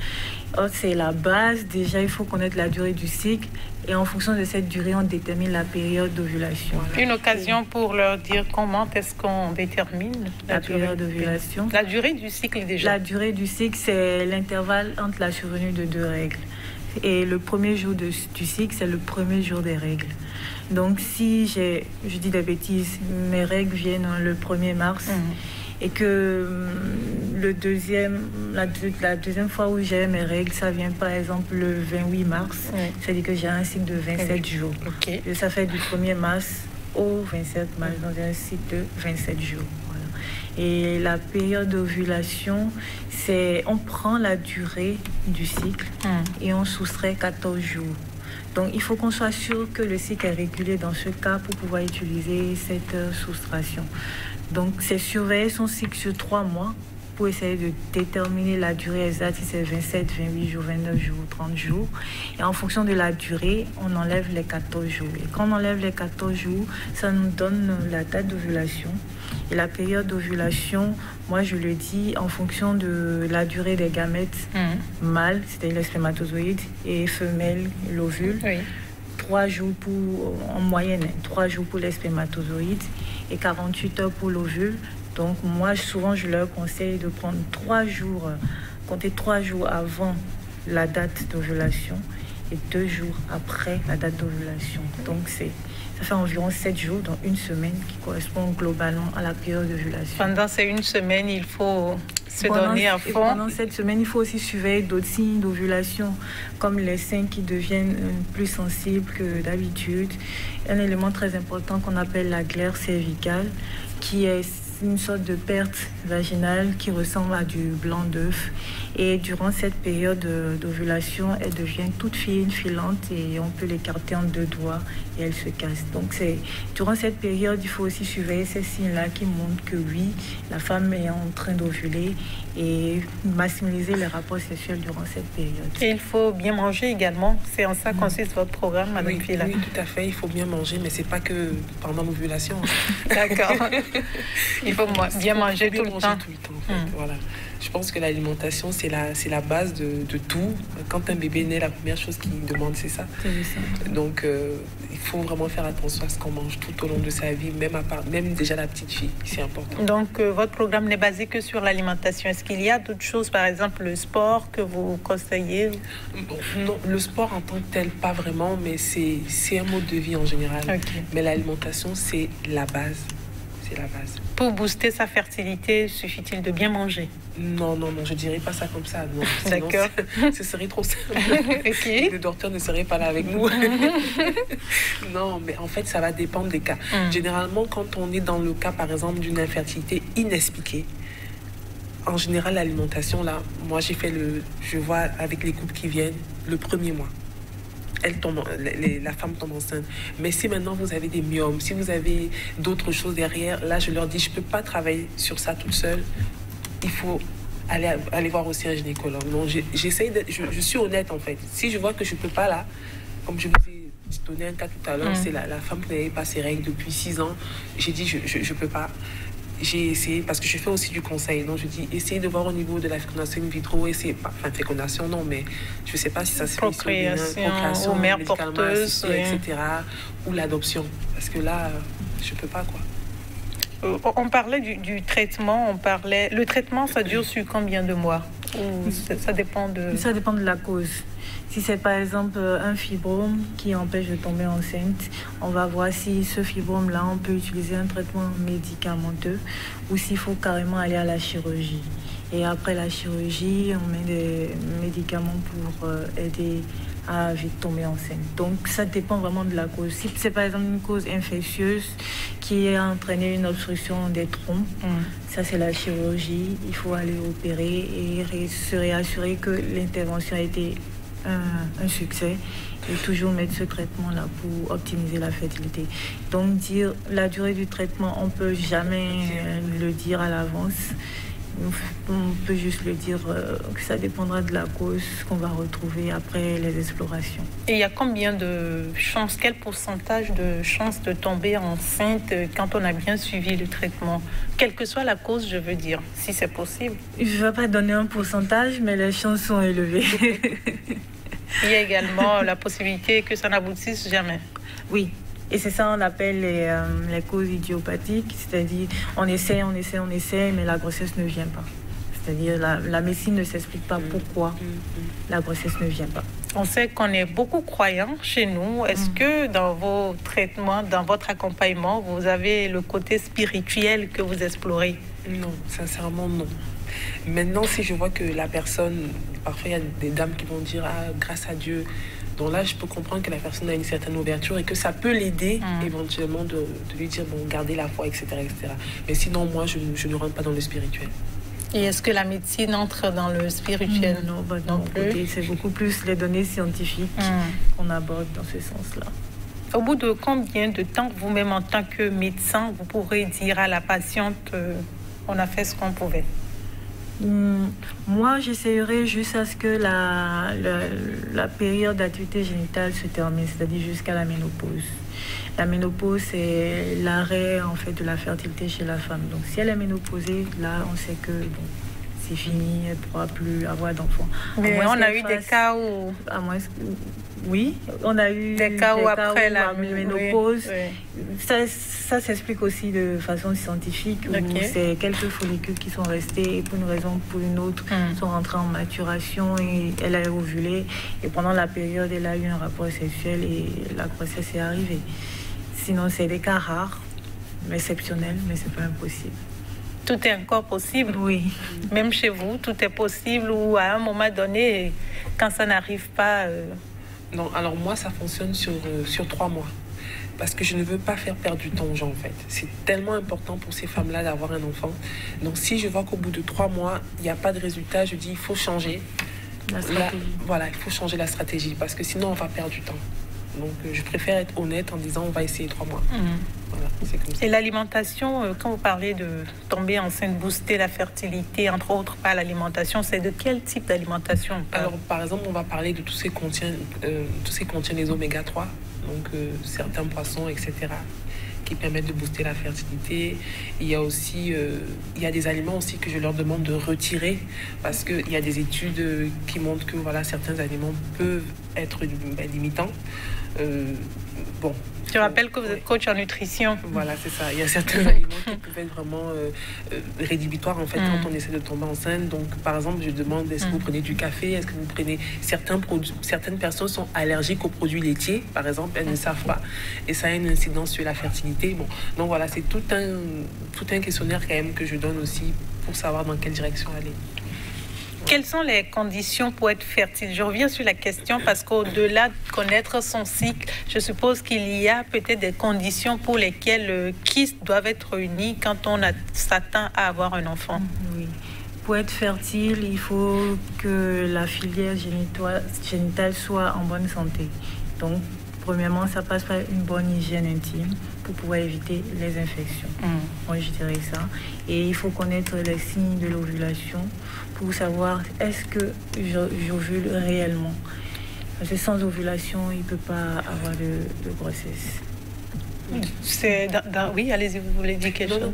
C'est la base. Déjà, il faut connaître la durée du cycle. Et en fonction de cette durée, on détermine la période d'ovulation. Une occasion pour leur dire comment est-ce qu'on détermine la période d'ovulation. La durée du cycle déjà. La durée du cycle, c'est l'intervalle entre la survenue de deux règles. Et le premier jour du cycle, c'est le premier jour des règles. Donc si je dis des bêtises, mes règles viennent le 1er mars, et que la deuxième fois où j'ai mes règles, ça vient par exemple le 28 mars, c'est-à-dire que j'ai un cycle de 27 jours. Okay. Et ça fait du 1er mars au 27 mars, dans un cycle de 27 jours. Voilà. Et la période d'ovulation, on prend la durée du cycle et on soustrait 14 jours. Donc, il faut qu'on soit sûr que le cycle est régulier dans ce cas pour pouvoir utiliser cette soustraction. Donc, c'est surveiller son cycle sur 3 mois pour essayer de déterminer la durée exacte, si c'est 27, 28 jours, 29 jours, 30 jours. Et en fonction de la durée, on enlève les 14 jours. Et quand on enlève les 14 jours, ça nous donne la date d'ovulation. Et la période d'ovulation, moi je le dis en fonction de la durée des gamètes mâles, c'est-à-dire les spermatozoïdes, et femelles, l'ovule. Oui. 3 jours en moyenne, 3 jours pour les spermatozoïdes et 48 heures pour l'ovule. Donc moi, souvent, je leur conseille de prendre 3 jours, compter 3 jours avant la date d'ovulation et 2 jours après la date d'ovulation. Donc ça fait environ 7 jours, donc une semaine, qui correspond globalement à la période d'ovulation. Pendant ces une semaine, il faut se donner à fond. Pendant cette semaine, il faut aussi surveiller d'autres signes d'ovulation, comme les seins qui deviennent plus sensibles que d'habitude. Un élément très important qu'on appelle la glaire cervicale, qui est une sorte de perte vaginale qui ressemble à du blanc d'œuf. Et durant cette période d'ovulation, elle devient toute fine, filante, et on peut l'écarter en 2 doigts et elle se casse. Donc durant cette période, il faut aussi surveiller ces signes-là qui montrent que oui, la femme est en train d'ovuler, et maximiser les rapports sexuels durant cette période. Et il faut bien manger également. C'est en ça consiste votre programme, Madame Fila. Oui, tout à fait. Il faut bien manger, mais c'est pas que pendant l'ovulation. D'accord. Il faut bien manger tout le temps. En fait. Voilà. Je pense que l'alimentation, c'est la base de tout. Quand un bébé naît, la première chose qu'il demande, c'est ça. Donc, il faut vraiment faire attention à ce qu'on mange tout au long de sa vie, même déjà la petite fille. C'est important. Donc, votre programme n'est basé que sur l'alimentation. Est-ce qu'il y a d'autres choses, par exemple le sport, que vous conseillez? Non, le sport en tant que tel, pas vraiment, mais c'est un mode de vie en général. Okay. Mais l'alimentation, c'est la base. C'est la base. Pour booster sa fertilité, suffit-il de bien manger? Non, je dirais pas ça comme ça. D'accord. Ce serait trop simple. Okay. Le docteur ne serait pas là avec nous. Non, mais en fait, ça va dépendre des cas. Généralement, quand on est dans le cas, par exemple, d'une infertilité inexpliquée, en général, l'alimentation, là, moi, je vois avec les couples qui viennent le 1er mois. La femme tombe enceinte. Mais si maintenant vous avez des myomes, si vous avez d'autres choses derrière, là je leur dis, je ne peux pas travailler sur ça toute seule. Il faut aller voir aussi un gynécologue. Donc je suis honnête en fait. Si je vois que je ne peux pas là, comme je vous ai donné un cas tout à l'heure, c'est la femme qui n'avait pas ses règles depuis 6 ans. J'ai dit, je ne peux pas. J'ai essayé, parce que je fais aussi du conseil, donc je dis, essayez de voir au niveau de la fécondation in vitro, fécondation non, mais je ne sais pas si ça se fait procréation, mère porteuse, etc., ou l'adoption, parce que là, je ne peux pas, quoi. On parlait du traitement, le traitement, ça dure sur combien de mois? Ça dépend de... Ça dépend de la cause. Si c'est par exemple un fibrome qui empêche de tomber enceinte, on va voir si ce fibrome-là, on peut utiliser un traitement médicamenteux ou s'il faut carrément aller à la chirurgie. Et après la chirurgie, on met des médicaments pour aider à vite tomber enceinte. Donc ça dépend vraiment de la cause. Si c'est par exemple une cause infectieuse qui a entraîné une obstruction des trompes, ça c'est la chirurgie. Il faut aller opérer et se réassurer que l'intervention a été un succès et toujours mettre ce traitement-là pour optimiser la fertilité. Donc dire la durée du traitement, on ne peut jamais le dire à l'avance. On peut juste le dire que ça dépendra de la cause qu'on va retrouver après les explorations. Et il y a combien de chances, quel pourcentage de chances de tomber enceinte quand on a bien suivi le traitement? Quelle que soit la cause, je veux dire, si c'est possible. Je ne vais pas donner un pourcentage, mais les chances sont élevées. Il y a également la possibilité que ça n'aboutisse jamais. Oui. Et c'est ça qu'on appelle les causes idiopathiques, c'est-à-dire on essaie, mais la grossesse ne vient pas. C'est-à-dire la médecine ne s'explique pas pourquoi la grossesse ne vient pas. On sait qu'on est beaucoup croyants chez nous. Est-ce que dans vos traitements, dans votre accompagnement, vous avez le côté spirituel que vous explorez? Non, sincèrement non. Maintenant, si je vois que la personne, parfois il y a des dames qui vont dire « Ah, grâce à Dieu », donc là, je peux comprendre que la personne a une certaine ouverture et que ça peut l'aider éventuellement de lui dire, bon, gardez la foi, etc., etc. Mais sinon, moi, je ne rentre pas dans le spirituel. Et est-ce que la médecine entre dans le spirituel? Non, non plus. C'est beaucoup plus les données scientifiques qu'on aborde dans ce sens-là. Au bout de combien de temps, vous-même en tant que médecin, vous pourrez dire à la patiente on a fait ce qu'on pouvait? Moi, j'essayerai juste à ce que la période d'activité génitale se termine, c'est-à-dire jusqu'à la ménopause. La ménopause, c'est l'arrêt en fait de la fertilité chez la femme. Donc, si elle est ménopausée, là, on sait que bon, c'est fini, elle ne pourra plus avoir d'enfants. Mais on a eu des cas où... Oui, on a eu des cas où après la ménopause. Oui. Ça s'explique aussi de façon scientifique, où c'est quelques follicules qui sont restés et pour une raison ou pour une autre sont rentrés en maturation et elle a ovulé. Et pendant la période, elle a eu un rapport sexuel et la grossesse est arrivée. Sinon, c'est des cas rares, exceptionnels, mais c'est pas impossible. Tout est encore possible. Oui. Même chez vous, tout est possible ou à un moment donné, quand ça n'arrive pas... Non, alors moi, ça fonctionne sur 3 mois. Parce que je ne veux pas faire perdre du temps aux gens, en fait. C'est tellement important pour ces femmes-là d'avoir un enfant. Donc, si je vois qu'au bout de 3 mois, il n'y a pas de résultat, je dis, il faut changer. La stratégie. Voilà, il faut changer la stratégie. Parce que sinon, on va perdre du temps. Donc, je préfère être honnête en disant, on va essayer 3 mois. Voilà, c'est comme ça. Et l'alimentation, quand vous parlez de tomber enceinte, booster la fertilité, entre autres par l'alimentation, c'est de quel type d'alimentation on parle? Alors, par exemple, on va parler de tout ce qui contient les oméga 3, donc certains poissons, etc., qui permettent de booster la fertilité. Il y a aussi des aliments aussi que je leur demande de retirer parce qu'il y a des études qui montrent que voilà, certains aliments peuvent être limitants. Bon. Je rappelle que vous êtes coach en nutrition. Voilà, c'est ça. Il y a certains aliments qui peuvent être vraiment rédhibitoires en fait quand on essaie de tomber enceinte. Donc, par exemple, je demande est-ce que vous prenez du café? Est-ce que vous prenez certains produits? Certaines personnes sont allergiques aux produits laitiers, par exemple, elles ne savent pas. Et ça a une incidence sur la fertilité. Bon, donc voilà, c'est tout un questionnaire quand même que je donne aussi pour savoir dans quelle direction aller. Quelles sont les conditions pour être fertile? Je reviens sur la question parce qu'au-delà de connaître son cycle, je suppose qu'il y a peut-être des conditions pour lesquelles le kyste doivent être réunis quand on s'attend à avoir un enfant. Oui. Pour être fertile, il faut que la filière génitale soit en bonne santé. Donc, premièrement, ça passe par une bonne hygiène intime pour pouvoir éviter les infections. Moi, je dirais ça. Et il faut connaître les signes de l'ovulation pour savoir est-ce que j'ovule réellement. Parce que sans ovulation, il ne peut pas avoir de grossesse. Oui, allez-y, vous voulez dire quelque chose?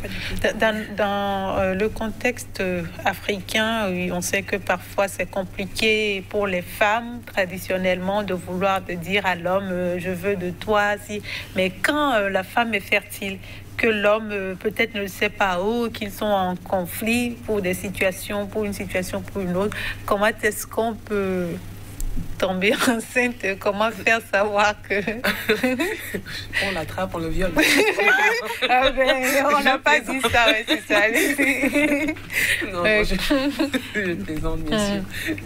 Dans le contexte africain, on sait que parfois c'est compliqué pour les femmes traditionnellement de vouloir dire à l'homme je veux de toi, mais quand la femme est fertile, que l'homme peut-être ne le sait pas ou qu'ils sont en conflit pour une situation, pour une autre, comment est-ce qu'on peut tomber enceinte? Comment faire savoir que... On l'attrape, on le viole. On n'a pas dit ça, c'est ça. Non, je plaisante, bien sûr.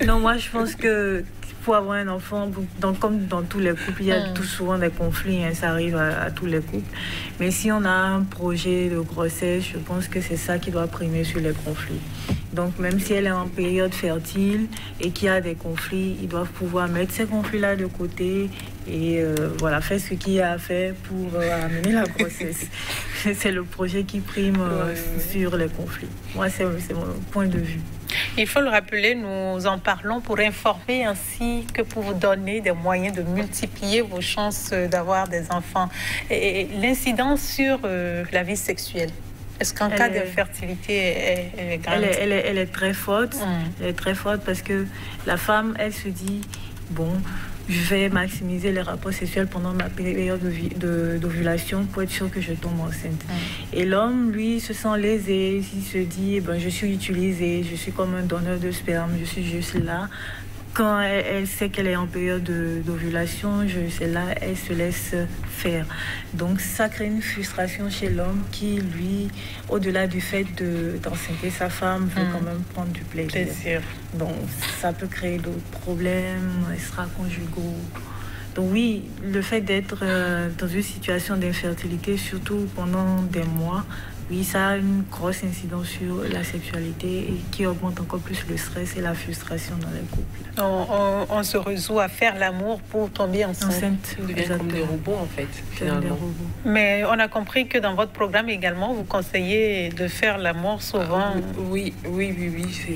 Non, moi je pense que pour avoir un enfant, comme dans tous les couples, il y a tout souvent des conflits, ça arrive à tous les couples. Mais si on a un projet de grossesse, je pense que c'est ça qui doit primer sur les conflits. Donc même si elle est en période fertile et qu'il y a des conflits, ils doivent pouvoir mettre ces conflits-là de côté et voilà, faire ce qu'il y a à faire pour amener la grossesse. C'est le projet qui prime sur les conflits. Moi, c'est mon point de vue. Il faut le rappeler, nous en parlons pour informer ainsi que pour vous donner des moyens de multiplier vos chances d'avoir des enfants. Et l'incidence sur la vie sexuelle, est-ce qu'en cas d'infertilité, elle est grande? Elle est très forte. Elle est très forte parce que la femme, elle se dit, bon, je vais maximiser les rapports sexuels pendant ma période d'ovulation pour être sûr que je tombe enceinte. Et l'homme, lui, se sent lésé. Il se dit, je suis utilisé, je suis comme un donneur de sperme, je suis juste là. Quand elle sait qu'elle est en période d'ovulation, c'est là, elle se laisse faire. Donc, ça crée une frustration chez l'homme qui, lui, au-delà du fait d'enceinter sa femme, veut quand même prendre du plaisir. Donc, ça peut créer d'autres problèmes extra-conjugaux. Donc oui, le fait d'être dans une situation d'infertilité, surtout pendant des mois, oui, ça a une grosse incidence sur la sexualité et qui augmente encore plus le stress et la frustration dans les couples. On se résout à faire l'amour pour tomber enceinte. On devient comme des robots en fait, finalement. Mais on a compris que dans votre programme également, vous conseillez de faire l'amour souvent. Oui,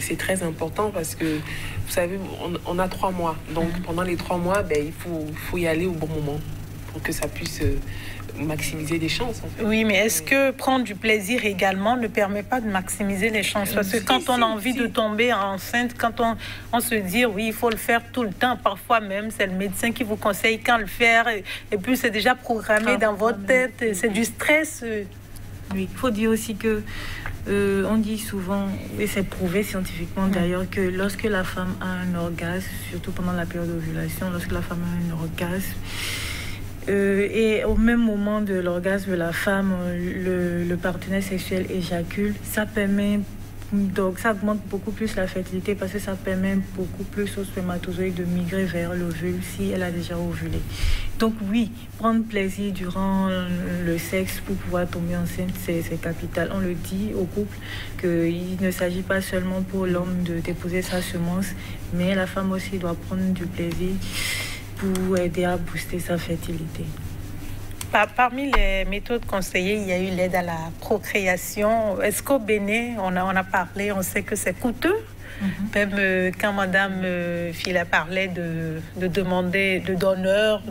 c'est très important parce que, vous savez, on a 3 mois. Donc pendant les 3 mois, il faut y aller au bon moment pour que ça puisse maximiser les chances. En fait. Oui, mais est-ce que prendre du plaisir également ne permet pas de maximiser les chances? Parce que quand on a envie de tomber enceinte, quand on se dit oui, il faut le faire tout le temps, parfois même c'est le médecin qui vous conseille quand le faire, et puis c'est déjà programmé dans votre tête, c'est du stress. Oui, il faut dire aussi que on dit souvent, et c'est prouvé scientifiquement d'ailleurs, que lorsque la femme a un orgasme, surtout pendant la période d'ovulation, lorsque la femme a un orgasme, et au même moment de l'orgasme, la femme, le partenaire sexuel éjacule, ça permet, donc ça augmente beaucoup plus la fertilité parce que ça permet beaucoup plus aux spermatozoïdes de migrer vers l'ovule si elle a déjà ovulé. Donc oui, prendre plaisir durant le sexe pour pouvoir tomber enceinte, c'est capital. On le dit au couple qu'il ne s'agit pas seulement pour l'homme de déposer sa semence, mais la femme aussi doit prendre du plaisir pour aider à booster sa fertilité. Parmi les méthodes conseillées, il y a eu l'aide à la procréation. Est-ce qu'au Bénin, on a parlé, on sait que c'est coûteux? Même quand Madame Fila parlait de demander de donneurs,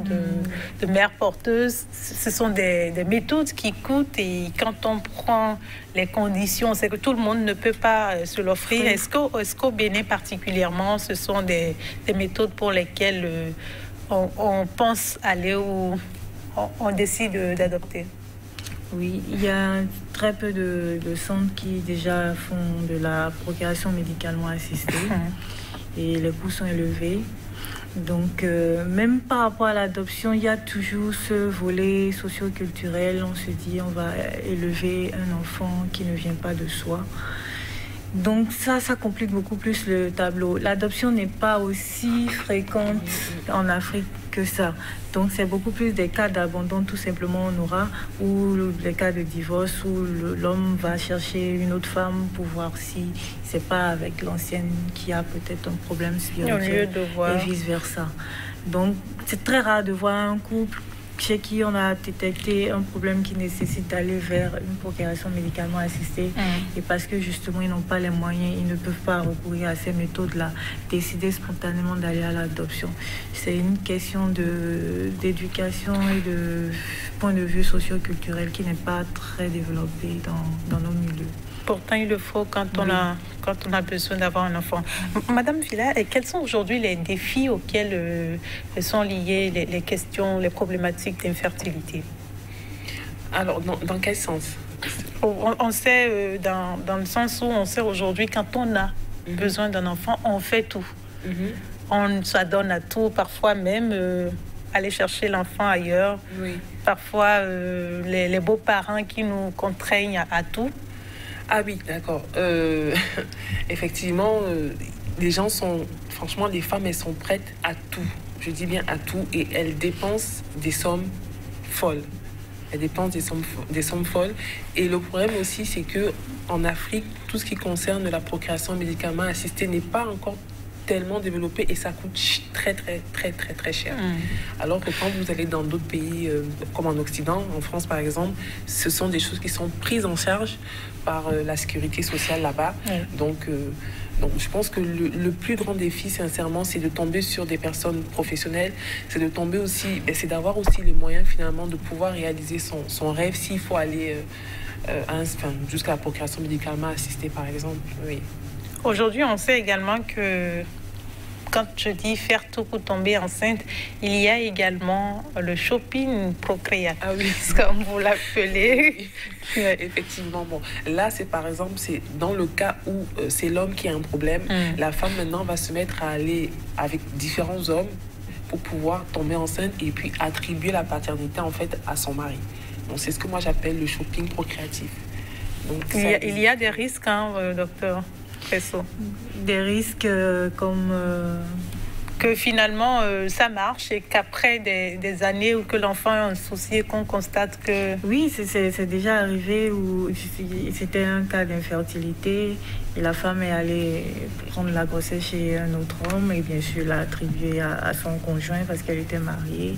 de mères porteuses, ce sont des méthodes qui coûtent et quand on prend les conditions, c'est que tout le monde ne peut pas se l'offrir. Est-ce qu'au Bénin particulièrement, ce sont des méthodes pour lesquelles on pense aller ou on décide d'adopter? Oui, il y a très peu de centres qui déjà font de la procréation médicalement assistée et les coûts sont élevés. Donc, même par rapport à l'adoption, il y a toujours ce volet socio-culturel. On se dit, on va élever un enfant qui ne vient pas de soi. Donc ça complique beaucoup plus le tableau. L'adoption n'est pas aussi fréquente en Afrique que ça. Donc c'est beaucoup plus des cas d'abandon tout simplement on aura, ou des cas de divorce où l'homme va chercher une autre femme pour voir si c'est pas avec l'ancienne qui a peut-être un problème spirituel et vice versa. Donc c'est très rare de voir un couple chez qui on a détecté un problème qui nécessite d'aller vers une procréation médicalement assistée et parce que justement ils n'ont pas les moyens, ils ne peuvent pas recourir à ces méthodes-là, décider spontanément d'aller à l'adoption. C'est une question d'éducation et de point de vue socio-culturel qui n'est pas très développé dans nos milieux. Pourtant, il le faut quand on a besoin d'avoir un enfant. Madame Fila, quels sont aujourd'hui les défis auxquels sont liées les questions, les problématiques d'infertilité? Alors, dans quel sens? On sait, dans le sens où on sait aujourd'hui, quand on a besoin d'un enfant, on fait tout. On s'adonne à tout, parfois même aller chercher l'enfant ailleurs. Oui. Parfois, les beaux-parents qui nous contraignent à tout. Ah oui, d'accord. Effectivement, les gens sont... Franchement, les femmes, elles sont prêtes à tout. Je dis bien à tout. Et elles dépensent des sommes folles. Elles dépensent des sommes folles. Et le problème aussi, c'est qu'en Afrique, tout ce qui concerne la procréation médicalement assistée n'est pas encore tellement développé et ça coûte très cher. Alors que quand vous allez dans d'autres pays comme en Occident, en France par exemple, ce sont des choses qui sont prises en charge par la sécurité sociale là-bas. Donc je pense que le plus grand défi sincèrement c'est de tomber sur des personnes professionnelles, c'est de tomber aussi, c'est d'avoir aussi les moyens finalement de pouvoir réaliser son rêve s'il faut aller jusqu'à la procréation médicalement assistée par exemple. Oui. Aujourd'hui, on sait également que quand je dis faire tout pour tomber enceinte, il y a également le shopping procréateur, comme vous l'appelez. Effectivement, bon, là, c'est par exemple, c'est dans le cas où c'est l'homme qui a un problème, la femme maintenant va se mettre à aller avec différents hommes pour pouvoir tomber enceinte et puis attribuer la paternité en fait à son mari. Donc c'est ce que moi j'appelle le shopping procréatif. Donc, il y a des risques, hein, docteur Presso? Des risques comme que finalement ça marche et qu'après des années où que l'enfant a un souci et qu'on constate que... Oui, c'est déjà arrivé où c'était un cas d'infertilité et la femme est allée prendre la grossesse chez un autre homme et bien sûr l'a attribuée à son conjoint parce qu'elle était mariée.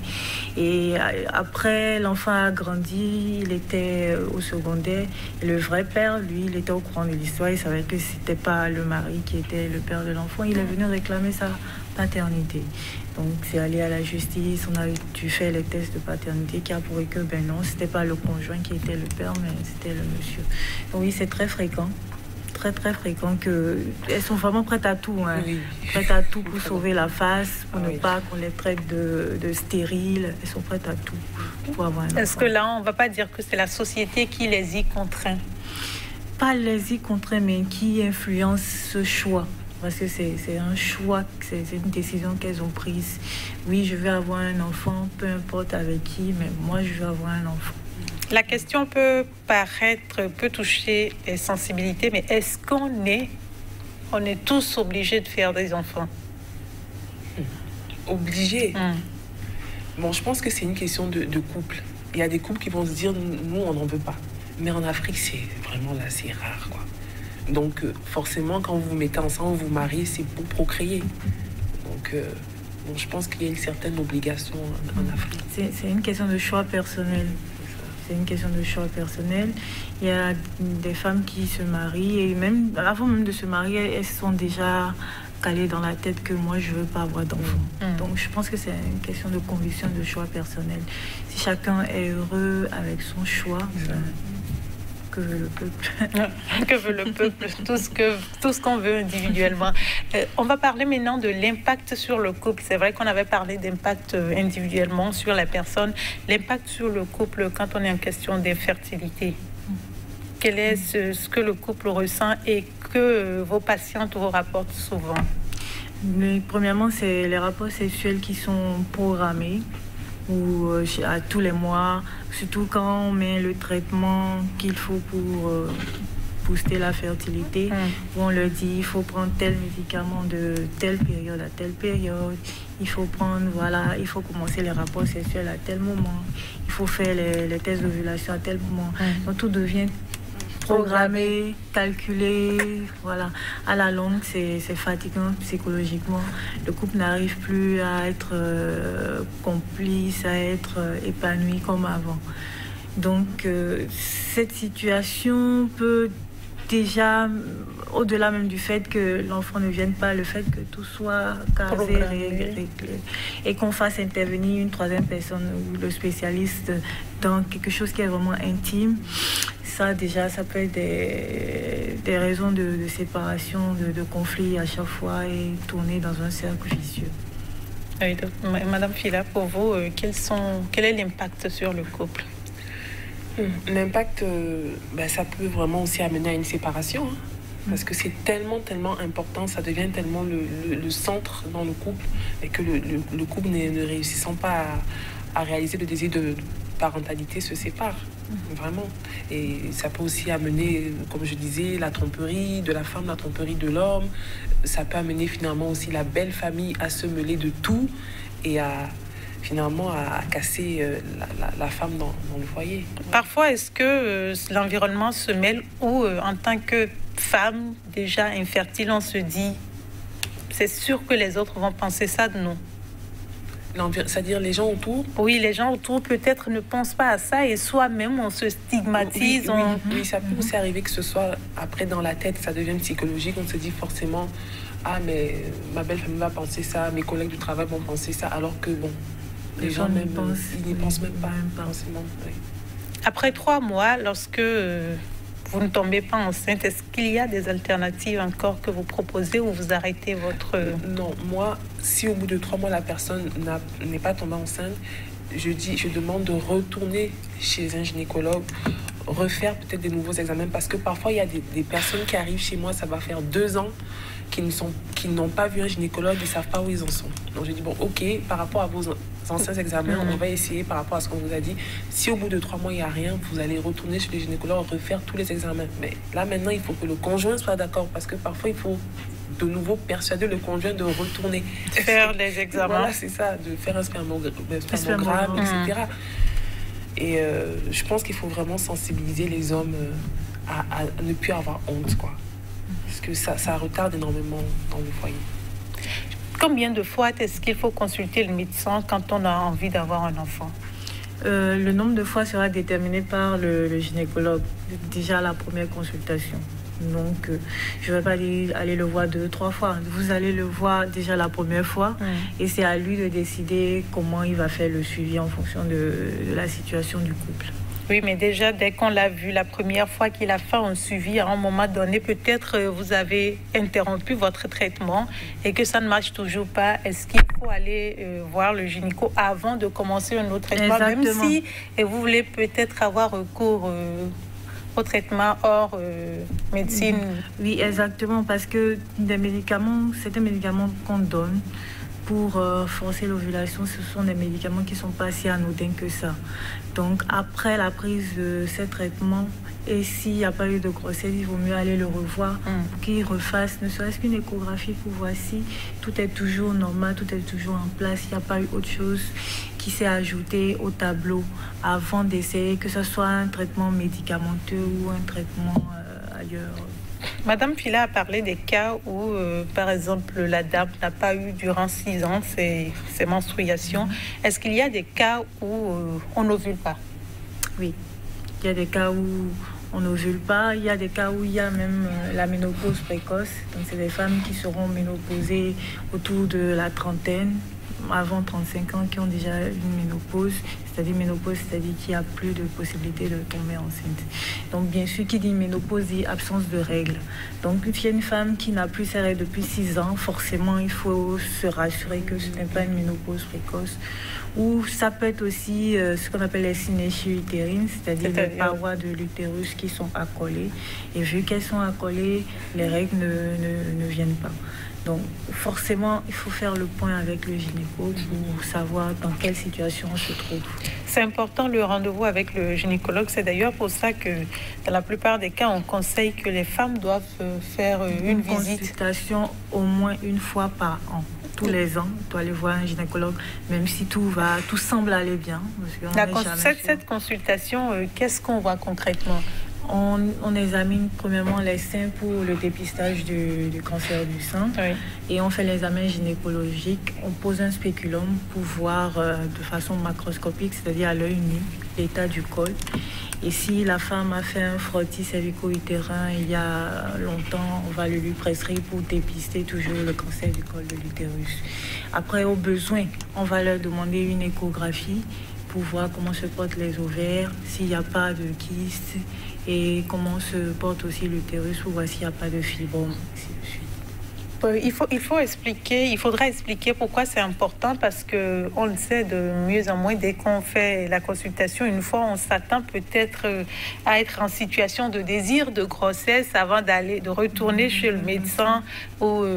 Et après, l'enfant a grandi, il était au secondaire et le vrai père, lui, il était au courant de l'histoire, il savait que c'était pas le mari qui était le père de l'enfant. Il est venu réclamer sa paternité. Donc c'est allé à la justice, on a dû faire les tests de paternité qui a prouvé que ben non, c'était pas le conjoint qui était le père, mais c'était le monsieur. Donc oui, c'est très fréquent. Très très fréquent qu'elles sont vraiment prêtes à tout, hein. Oui. Prêtes à tout pour sauver la face, pour ne pas qu'on les traite de stériles. Elles sont prêtes à tout pour avoir un enfant. Est-ce que là, on ne va pas dire que c'est la société qui les y contraint? Pas les y contraint, mais qui influence ce choix. Parce que c'est un choix, c'est une décision qu'elles ont prise. Oui, je veux avoir un enfant, peu importe avec qui, mais moi, je veux avoir un enfant. La question peut toucher les sensibilités, mais est-ce qu'on est tous obligés de faire des enfants? Obligés? Bon, je pense que c'est une question de couple. Il y a des couples qui vont se dire, nous, on n'en veut pas. Mais en Afrique, c'est vraiment là, c'est rare, quoi. Donc, forcément, quand vous vous mettez ensemble, vous vous mariez, c'est pour procréer. Donc, bon, je pense qu'il y a une certaine obligation en Afrique. C'est une question de choix personnel. C'est une question de choix personnel. Il y a des femmes qui se marient et même avant même de se marier, elles sont déjà calées dans la tête que moi, je ne veux pas avoir d'enfant. Donc, je pense que c'est une question de conviction, de choix personnel. Si chacun est heureux avec son choix, que veut le peuple? Que veut le peuple? Tout ce qu'on veut individuellement. On va parler maintenant de l'impact sur le couple. C'est vrai qu'on avait parlé d'impact individuellement sur la personne. L'impact sur le couple quand on est en question d'infertilité. Quel est ce que le couple ressent et que vos patientes vous rapportent souvent? Mais, premièrement, c'est les rapports sexuels qui sont programmés ou à tous les mois, surtout quand on met le traitement qu'il faut pour booster la fertilité, où on leur dit il faut prendre tel médicament de telle période à telle période, il faut prendre, voilà, il faut commencer les rapports sexuels à tel moment, il faut faire les tests d'ovulation à tel moment. Donc tout devient programmé, calculé, voilà. À la longue, c'est fatigant psychologiquement. Le couple n'arrive plus à être complice, à être épanoui comme avant. Donc, cette situation peut déjà, au-delà même du fait que l'enfant ne vienne pas, le fait que tout soit casé, réglé, et qu'on fasse intervenir une troisième personne ou le spécialiste dans quelque chose qui est vraiment intime, ça déjà, ça peut être des raisons de séparation, de conflit à chaque fois et tourner dans un cercle vicieux. Oui, donc, Madame Fila, pour vous, quel est l'impact sur le couple? L'impact, ça peut vraiment aussi amener à une séparation, hein, parce que c'est tellement important, ça devient tellement le centre dans le couple, et que le couple ne réussissant pas à réaliser le désir de parentalité se sépare, vraiment. Et ça peut aussi amener, comme je disais, la tromperie de la femme, la tromperie de l'homme. Ça peut amener finalement aussi la belle famille à se mêler de tout et finalement à casser la femme dans le foyer. Parfois, est-ce que l'environnement se mêle ou en tant que femme déjà infertile, on se dit c'est sûr que les autres vont penser ça de nous? C'est-à-dire les gens autour? Oui, les gens autour peut-être ne pensent pas à ça et soi-même on se stigmatise. Oui, ça peut aussi arriver que ce soit après dans la tête, ça devient psychologique, on se dit forcément ah mais ma belle famille va penser ça, mes collègues du travail vont penser ça, alors que bon, les gens même ils n'y pensent même pas forcément. Oui. Après 3 mois, lorsque vous ne tombez pas enceinte, est-ce qu'il y a des alternatives encore que vous proposez ou vous arrêtez votre... Non, moi, si au bout de 3 mois, la personne n'est pas tombée enceinte, je demande de retourner chez un gynécologue, refaire peut-être des nouveaux examens, parce que parfois, il y a des personnes qui arrivent chez moi, ça va faire 2 ans, qui n'ont pas vu un gynécologue, ils ne savent pas où ils en sont. Donc, je dis, bon, ok, par rapport à vos anciens examens, on va essayer par rapport à ce qu'on vous a dit. Si au bout de 3 mois, il n'y a rien, vous allez retourner chez le gynécologue, refaire tous les examens. Mais là, maintenant, il faut que le conjoint soit d'accord, parce que parfois, il faut de nouveau persuader le conjoint de retourner faire les examens. Voilà, c'est ça, de faire un spermogramme, etc. Et je pense qu'il faut vraiment sensibiliser les hommes à ne plus avoir honte, quoi. Parce que ça retarde énormément dans le foyer. Combien de fois est-ce qu'il faut consulter le médecin quand on a envie d'avoir un enfant? Le nombre de fois sera déterminé par le gynécologue, déjà à la première consultation. Donc, je ne vais pas aller le voir 2-3 fois. Vous allez le voir déjà la première fois et c'est à lui de décider comment il va faire le suivi en fonction de la situation du couple. Oui, mais déjà, dès qu'on l'a vu la première fois qu'il a fait un suivi, à un moment donné, peut-être vous avez interrompu votre traitement et que ça ne marche toujours pas. Est-ce qu'il faut aller voir le gynéco avant de commencer un autre traitement? Exactement. Même si vous voulez peut-être avoir recours au traitement hors médecine. Oui, exactement, parce que des médicaments, certains médicaments qu'on donne pour forcer l'ovulation, ce sont des médicaments qui ne sont pas si anodins que ça. Donc, après la prise de ces traitements, et s'il n'y a pas eu de grossesse, il vaut mieux aller le revoir pour qu'il refasse ne serait-ce qu'une échographie pour voir si tout est toujours normal, tout est toujours en place, il n'y a pas eu autre chose qui s'est ajouté au tableau avant d'essayer, que ce soit un traitement médicamenteux ou un traitement ailleurs. Madame Fila a parlé des cas où, par exemple, la dame n'a pas eu durant 6 ans ses menstruations. Est-ce qu'il y a des cas où on n'ovule pas? Oui, il y a des cas où on n'ovule pas. Il y a des cas où il y a même la ménopause précoce. Donc, c'est des femmes qui seront ménopausées autour de la trentaine, avant 35 ans, qui ont déjà une ménopause. C'est-à-dire ménopause, c'est-à-dire qu'il n'y a plus de possibilité de tomber enceinte. Donc, bien sûr, qui dit ménopause dit absence de règles. Donc, il y a une femme qui n'a plus ses règles depuis 6 ans, forcément, il faut se rassurer que ce n'est pas une ménopause précoce. Ou ça peut être aussi ce qu'on appelle les synéchies utérines, c'est-à-dire les parois de l'utérus qui sont accolées. Et vu qu'elles sont accolées, les règles ne viennent pas. Donc, forcément, il faut faire le point avec le gynéco pour savoir dans quelle situation on se trouve. C'est important le rendez-vous avec le gynécologue. C'est d'ailleurs pour ça que, dans la plupart des cas, on conseille que les femmes doivent faire une visite. Consultation au moins une fois par an. Tous les ans, tu dois aller voir un gynécologue, même si tout semble aller bien. Cette consultation, qu'est-ce qu'on voit concrètement? On examine premièrement les seins pour le dépistage du cancer du sein. Oui. Et on fait l'examen gynécologique. On pose un spéculum pour voir de façon macroscopique, c'est-à-dire à l'œil nu, l'état du col. Et si la femme a fait un frottis cervico-utérin il y a longtemps, on va le lui prescrire pour dépister toujours le cancer du col de l'utérus. Après, au besoin, on va leur demander une échographie pour voir comment se portent les ovaires, s'il n'y a pas de kyste, et comment se porte aussi l'utérus pour voir s'il n'y a pas de fibrome, ainsi de suite. Il faudra expliquer pourquoi c'est important, parce qu'on le sait de mieux en moins dès qu'on fait la consultation. Une fois, on s'attend peut-être à être en situation de désir de grossesse avant de retourner chez le médecin.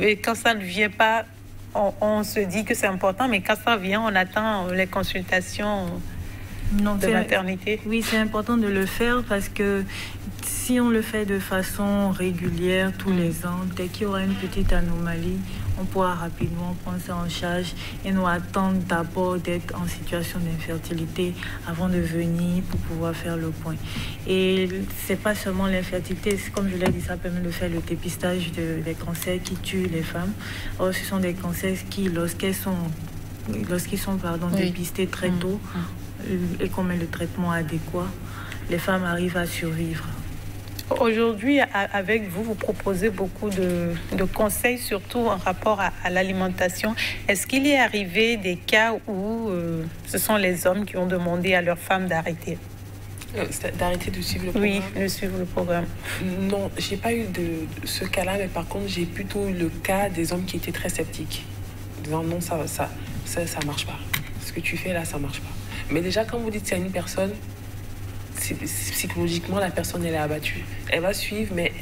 Et quand ça ne vient pas, on se dit que c'est important, mais quand ça vient, on attend les consultations de maternité. Oui, c'est important de le faire parce que si on le fait de façon régulière tous les ans, dès qu'il y aura une petite anomalie, on pourra rapidement prendre ça en charge et nous attendre d'abord d'être en situation d'infertilité avant de venir pour pouvoir faire le point. Et c'est pas seulement l'infertilité, comme je l'ai dit, ça permet de faire le dépistage des cancers qui tuent les femmes. Or, ce sont des cancers qui, lorsqu'ils sont dépistés très tôt et qu'on met le traitement adéquat, les femmes arrivent à survivre. Aujourd'hui, avec vous, vous proposez beaucoup de conseils, surtout en rapport à l'alimentation. Est-ce qu'il est arrivé des cas où ce sont les hommes qui ont demandé à leurs femmes d'arrêter? D'arrêter de suivre le programme? Oui, de suivre le programme. Non, j'ai pas eu de ce cas-là, mais par contre, j'ai plutôt eu le cas des hommes qui étaient très sceptiques. Disant non, ça marche pas. Ce que tu fais là, ça marche pas. Mais déjà, quand vous dites c'est une personne, psychologiquement, la personne, elle est abattue. Elle va suivre, mais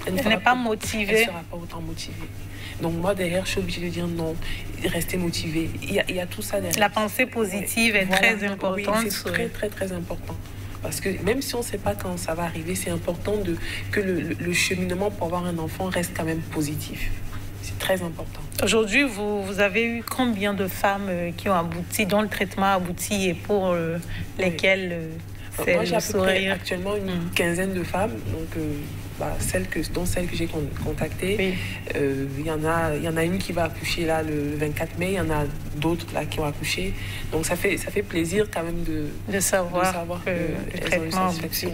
elle n'est pas motivée. Elle ne sera pas autant motivée. Donc moi, derrière, je suis obligée de dire non, rester motivée. Il y a tout ça derrière. La pensée positive est très importante. Oui, c'est très, très, très important. Parce que même si on ne sait pas quand ça va arriver, c'est important que le cheminement pour avoir un enfant reste quand même positif. c'est très important. Aujourd'hui, vous avez eu combien de femmes qui ont abouti, dont le traitement a abouti et pour lesquelles c'est moi, j'ai le à peu près sourire? actuellement une quinzaine de femmes, donc celles que j'ai contactées, il y en a une qui va accoucher là le 24 mai, il y en a d'autres là qui ont accouché, donc ça fait plaisir quand même de savoir que le traitement aboutit.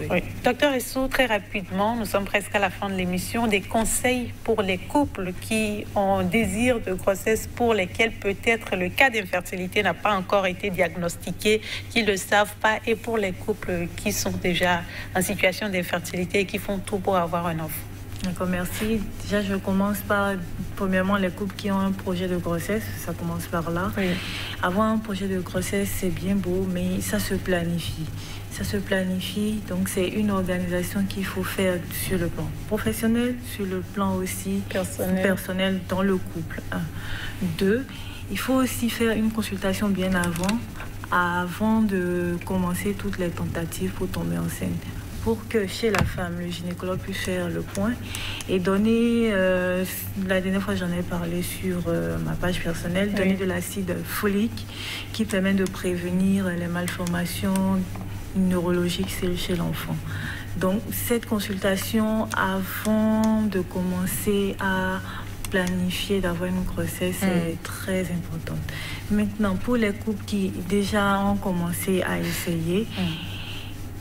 Oui. Docteur Essou, très rapidement, nous sommes presque à la fin de l'émission, des conseils pour les couples qui ont désir de grossesse pour lesquels peut-être le cas d'infertilité n'a pas encore été diagnostiqué, qui ne le savent pas, et pour les couples qui sont déjà en situation d'infertilité et qui font tout pour avoir un enfant. D'accord, merci. Déjà, je commence par, premièrement, les couples qui ont un projet de grossesse, ça commence par là. Oui. Avoir un projet de grossesse, c'est bien beau, mais ça se planifie. Ça se planifie, donc c'est une organisation qu'il faut faire sur le plan professionnel, sur le plan aussi personnel dans le couple. 1. 2, il faut aussi faire une consultation bien avant de commencer toutes les tentatives pour tomber enceinte, pour que chez la femme, le gynécologue puisse faire le point et donner, la dernière fois j'en ai parlé sur ma page personnelle, donner de l'acide folique qui permet de prévenir les malformations neurologiques chez l'enfant. Donc cette consultation avant de commencer à planifier d'avoir une grossesse est très importante. Maintenant, pour les couples qui déjà ont commencé à essayer,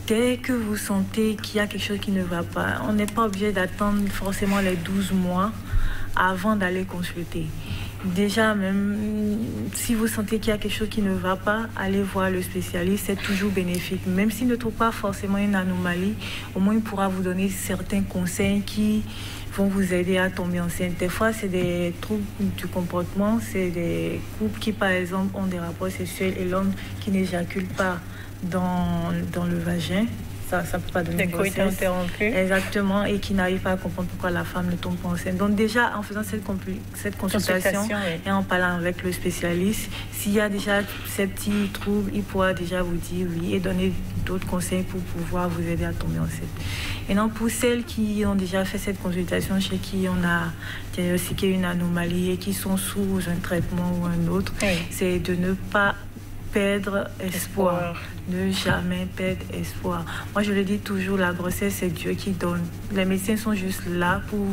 dès que vous sentez qu'il y a quelque chose qui ne va pas, on n'est pas obligé d'attendre forcément les 12 mois avant d'aller consulter. Déjà, même si vous sentez qu'il y a quelque chose qui ne va pas, allez voir le spécialiste, c'est toujours bénéfique. Même s'il ne trouve pas forcément une anomalie, au moins il pourra vous donner certains conseils qui vont vous aider à tomber enceinte. Des fois, c'est des troubles du comportement, c'est des couples qui, par exemple, ont des rapports sexuels et l'homme qui n'éjacule pas dans le vagin. Ça ne peut pas donner une grossesse. Interrompu. Exactement, et qui n'arrive pas à comprendre pourquoi la femme ne tombe pas enceinte. Donc déjà, en faisant cette consultation et en parlant avec le spécialiste, s'il y a déjà ces petits troubles, il pourra déjà vous dire oui et donner d'autres conseils pour pouvoir vous aider à tomber enceinte. Et non, pour celles qui ont déjà fait cette consultation, chez qui on a diagnostiqué une anomalie et qui sont sous un traitement ou un autre, c'est de ne pas perdre espoir. Ne jamais perdre espoir. Moi, je le dis toujours, la grossesse, c'est Dieu qui donne. Les médecins sont juste là pour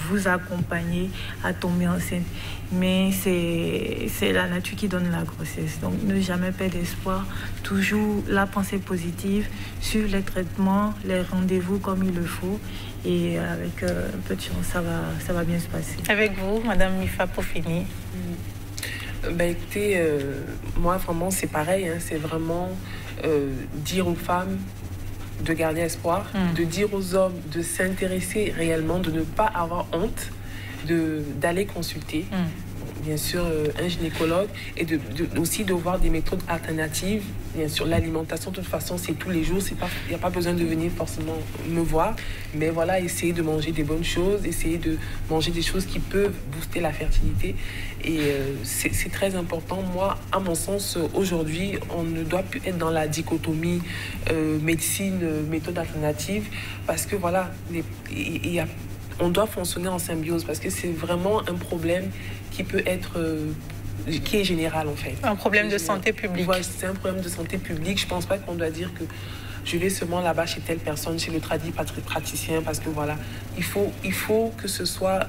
vous accompagner à tomber enceinte. Mais c'est la nature qui donne la grossesse. Donc, ne jamais perdre espoir. Toujours la pensée positive, suivre les traitements, les rendez-vous comme il le faut. Et avec un peu de chance, ça va bien se passer. Avec vous, Madame Mifa, pour finir. Écoutez, moi vraiment c'est pareil, hein, c'est vraiment dire aux femmes de garder espoir, de dire aux hommes de s'intéresser réellement, de ne pas avoir honte, d'aller consulter. Bien sûr, un gynécologue et aussi de voir des méthodes alternatives. Bien sûr, l'alimentation, de toute façon, c'est tous les jours. Il n'y a pas besoin de venir forcément me voir. Mais voilà, essayer de manger des bonnes choses, essayer de manger des choses qui peuvent booster la fertilité. Et c'est très important. Moi, à mon sens, aujourd'hui, on ne doit plus être dans la dichotomie médecine, méthode alternative. Parce que voilà, on doit fonctionner en symbiose parce que c'est vraiment un problème qui peut être qui est général en fait. Un problème de santé publique. Ouais, c'est un problème de santé publique. Je pense pas qu'on doit dire que je vais seulement là-bas chez telle personne, chez le praticien, parce que voilà, il faut que ce soit,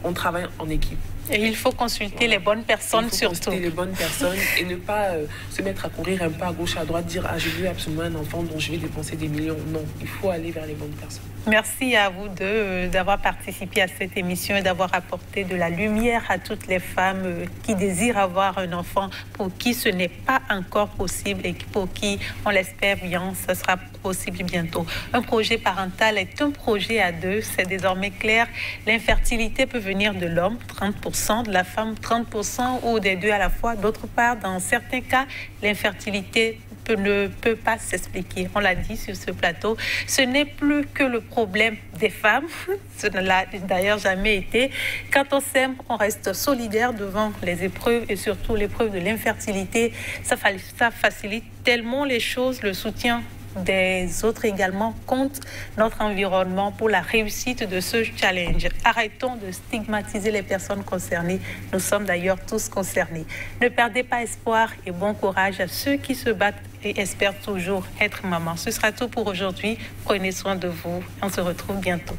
on travaille en équipe. Et il faut consulter les bonnes personnes surtout. Consulter les bonnes personnes et ne pas se mettre à courir un peu à gauche, à droite, dire je veux absolument un enfant dont je vais dépenser des millions. Non, il faut aller vers les bonnes personnes. Merci à vous deux d'avoir participé à cette émission et d'avoir apporté de la lumière à toutes les femmes qui désirent avoir un enfant, pour qui ce n'est pas encore possible et pour qui, on l'espère bien, ce sera possible bientôt. Un projet parental est un projet à deux, c'est désormais clair. L'infertilité peut venir de l'homme, 30%, de la femme, 30%, ou des deux à la fois. D'autre part, dans certains cas, l'infertilité ne peut pas s'expliquer. On l'a dit sur ce plateau, ce n'est plus que le problème des femmes. Ce ne l'a d'ailleurs jamais été. Quand on s'aime, on reste solidaire devant les épreuves et surtout l'épreuve de l'infertilité. Ça facilite tellement les choses, le soutien des autres également compte notre environnement pour la réussite de ce challenge. Arrêtons de stigmatiser les personnes concernées. Nous sommes d'ailleurs tous concernés. Ne perdez pas espoir et bon courage à ceux qui se battent et espèrent toujours être maman. Ce sera tout pour aujourd'hui. Prenez soin de vous. On se retrouve bientôt.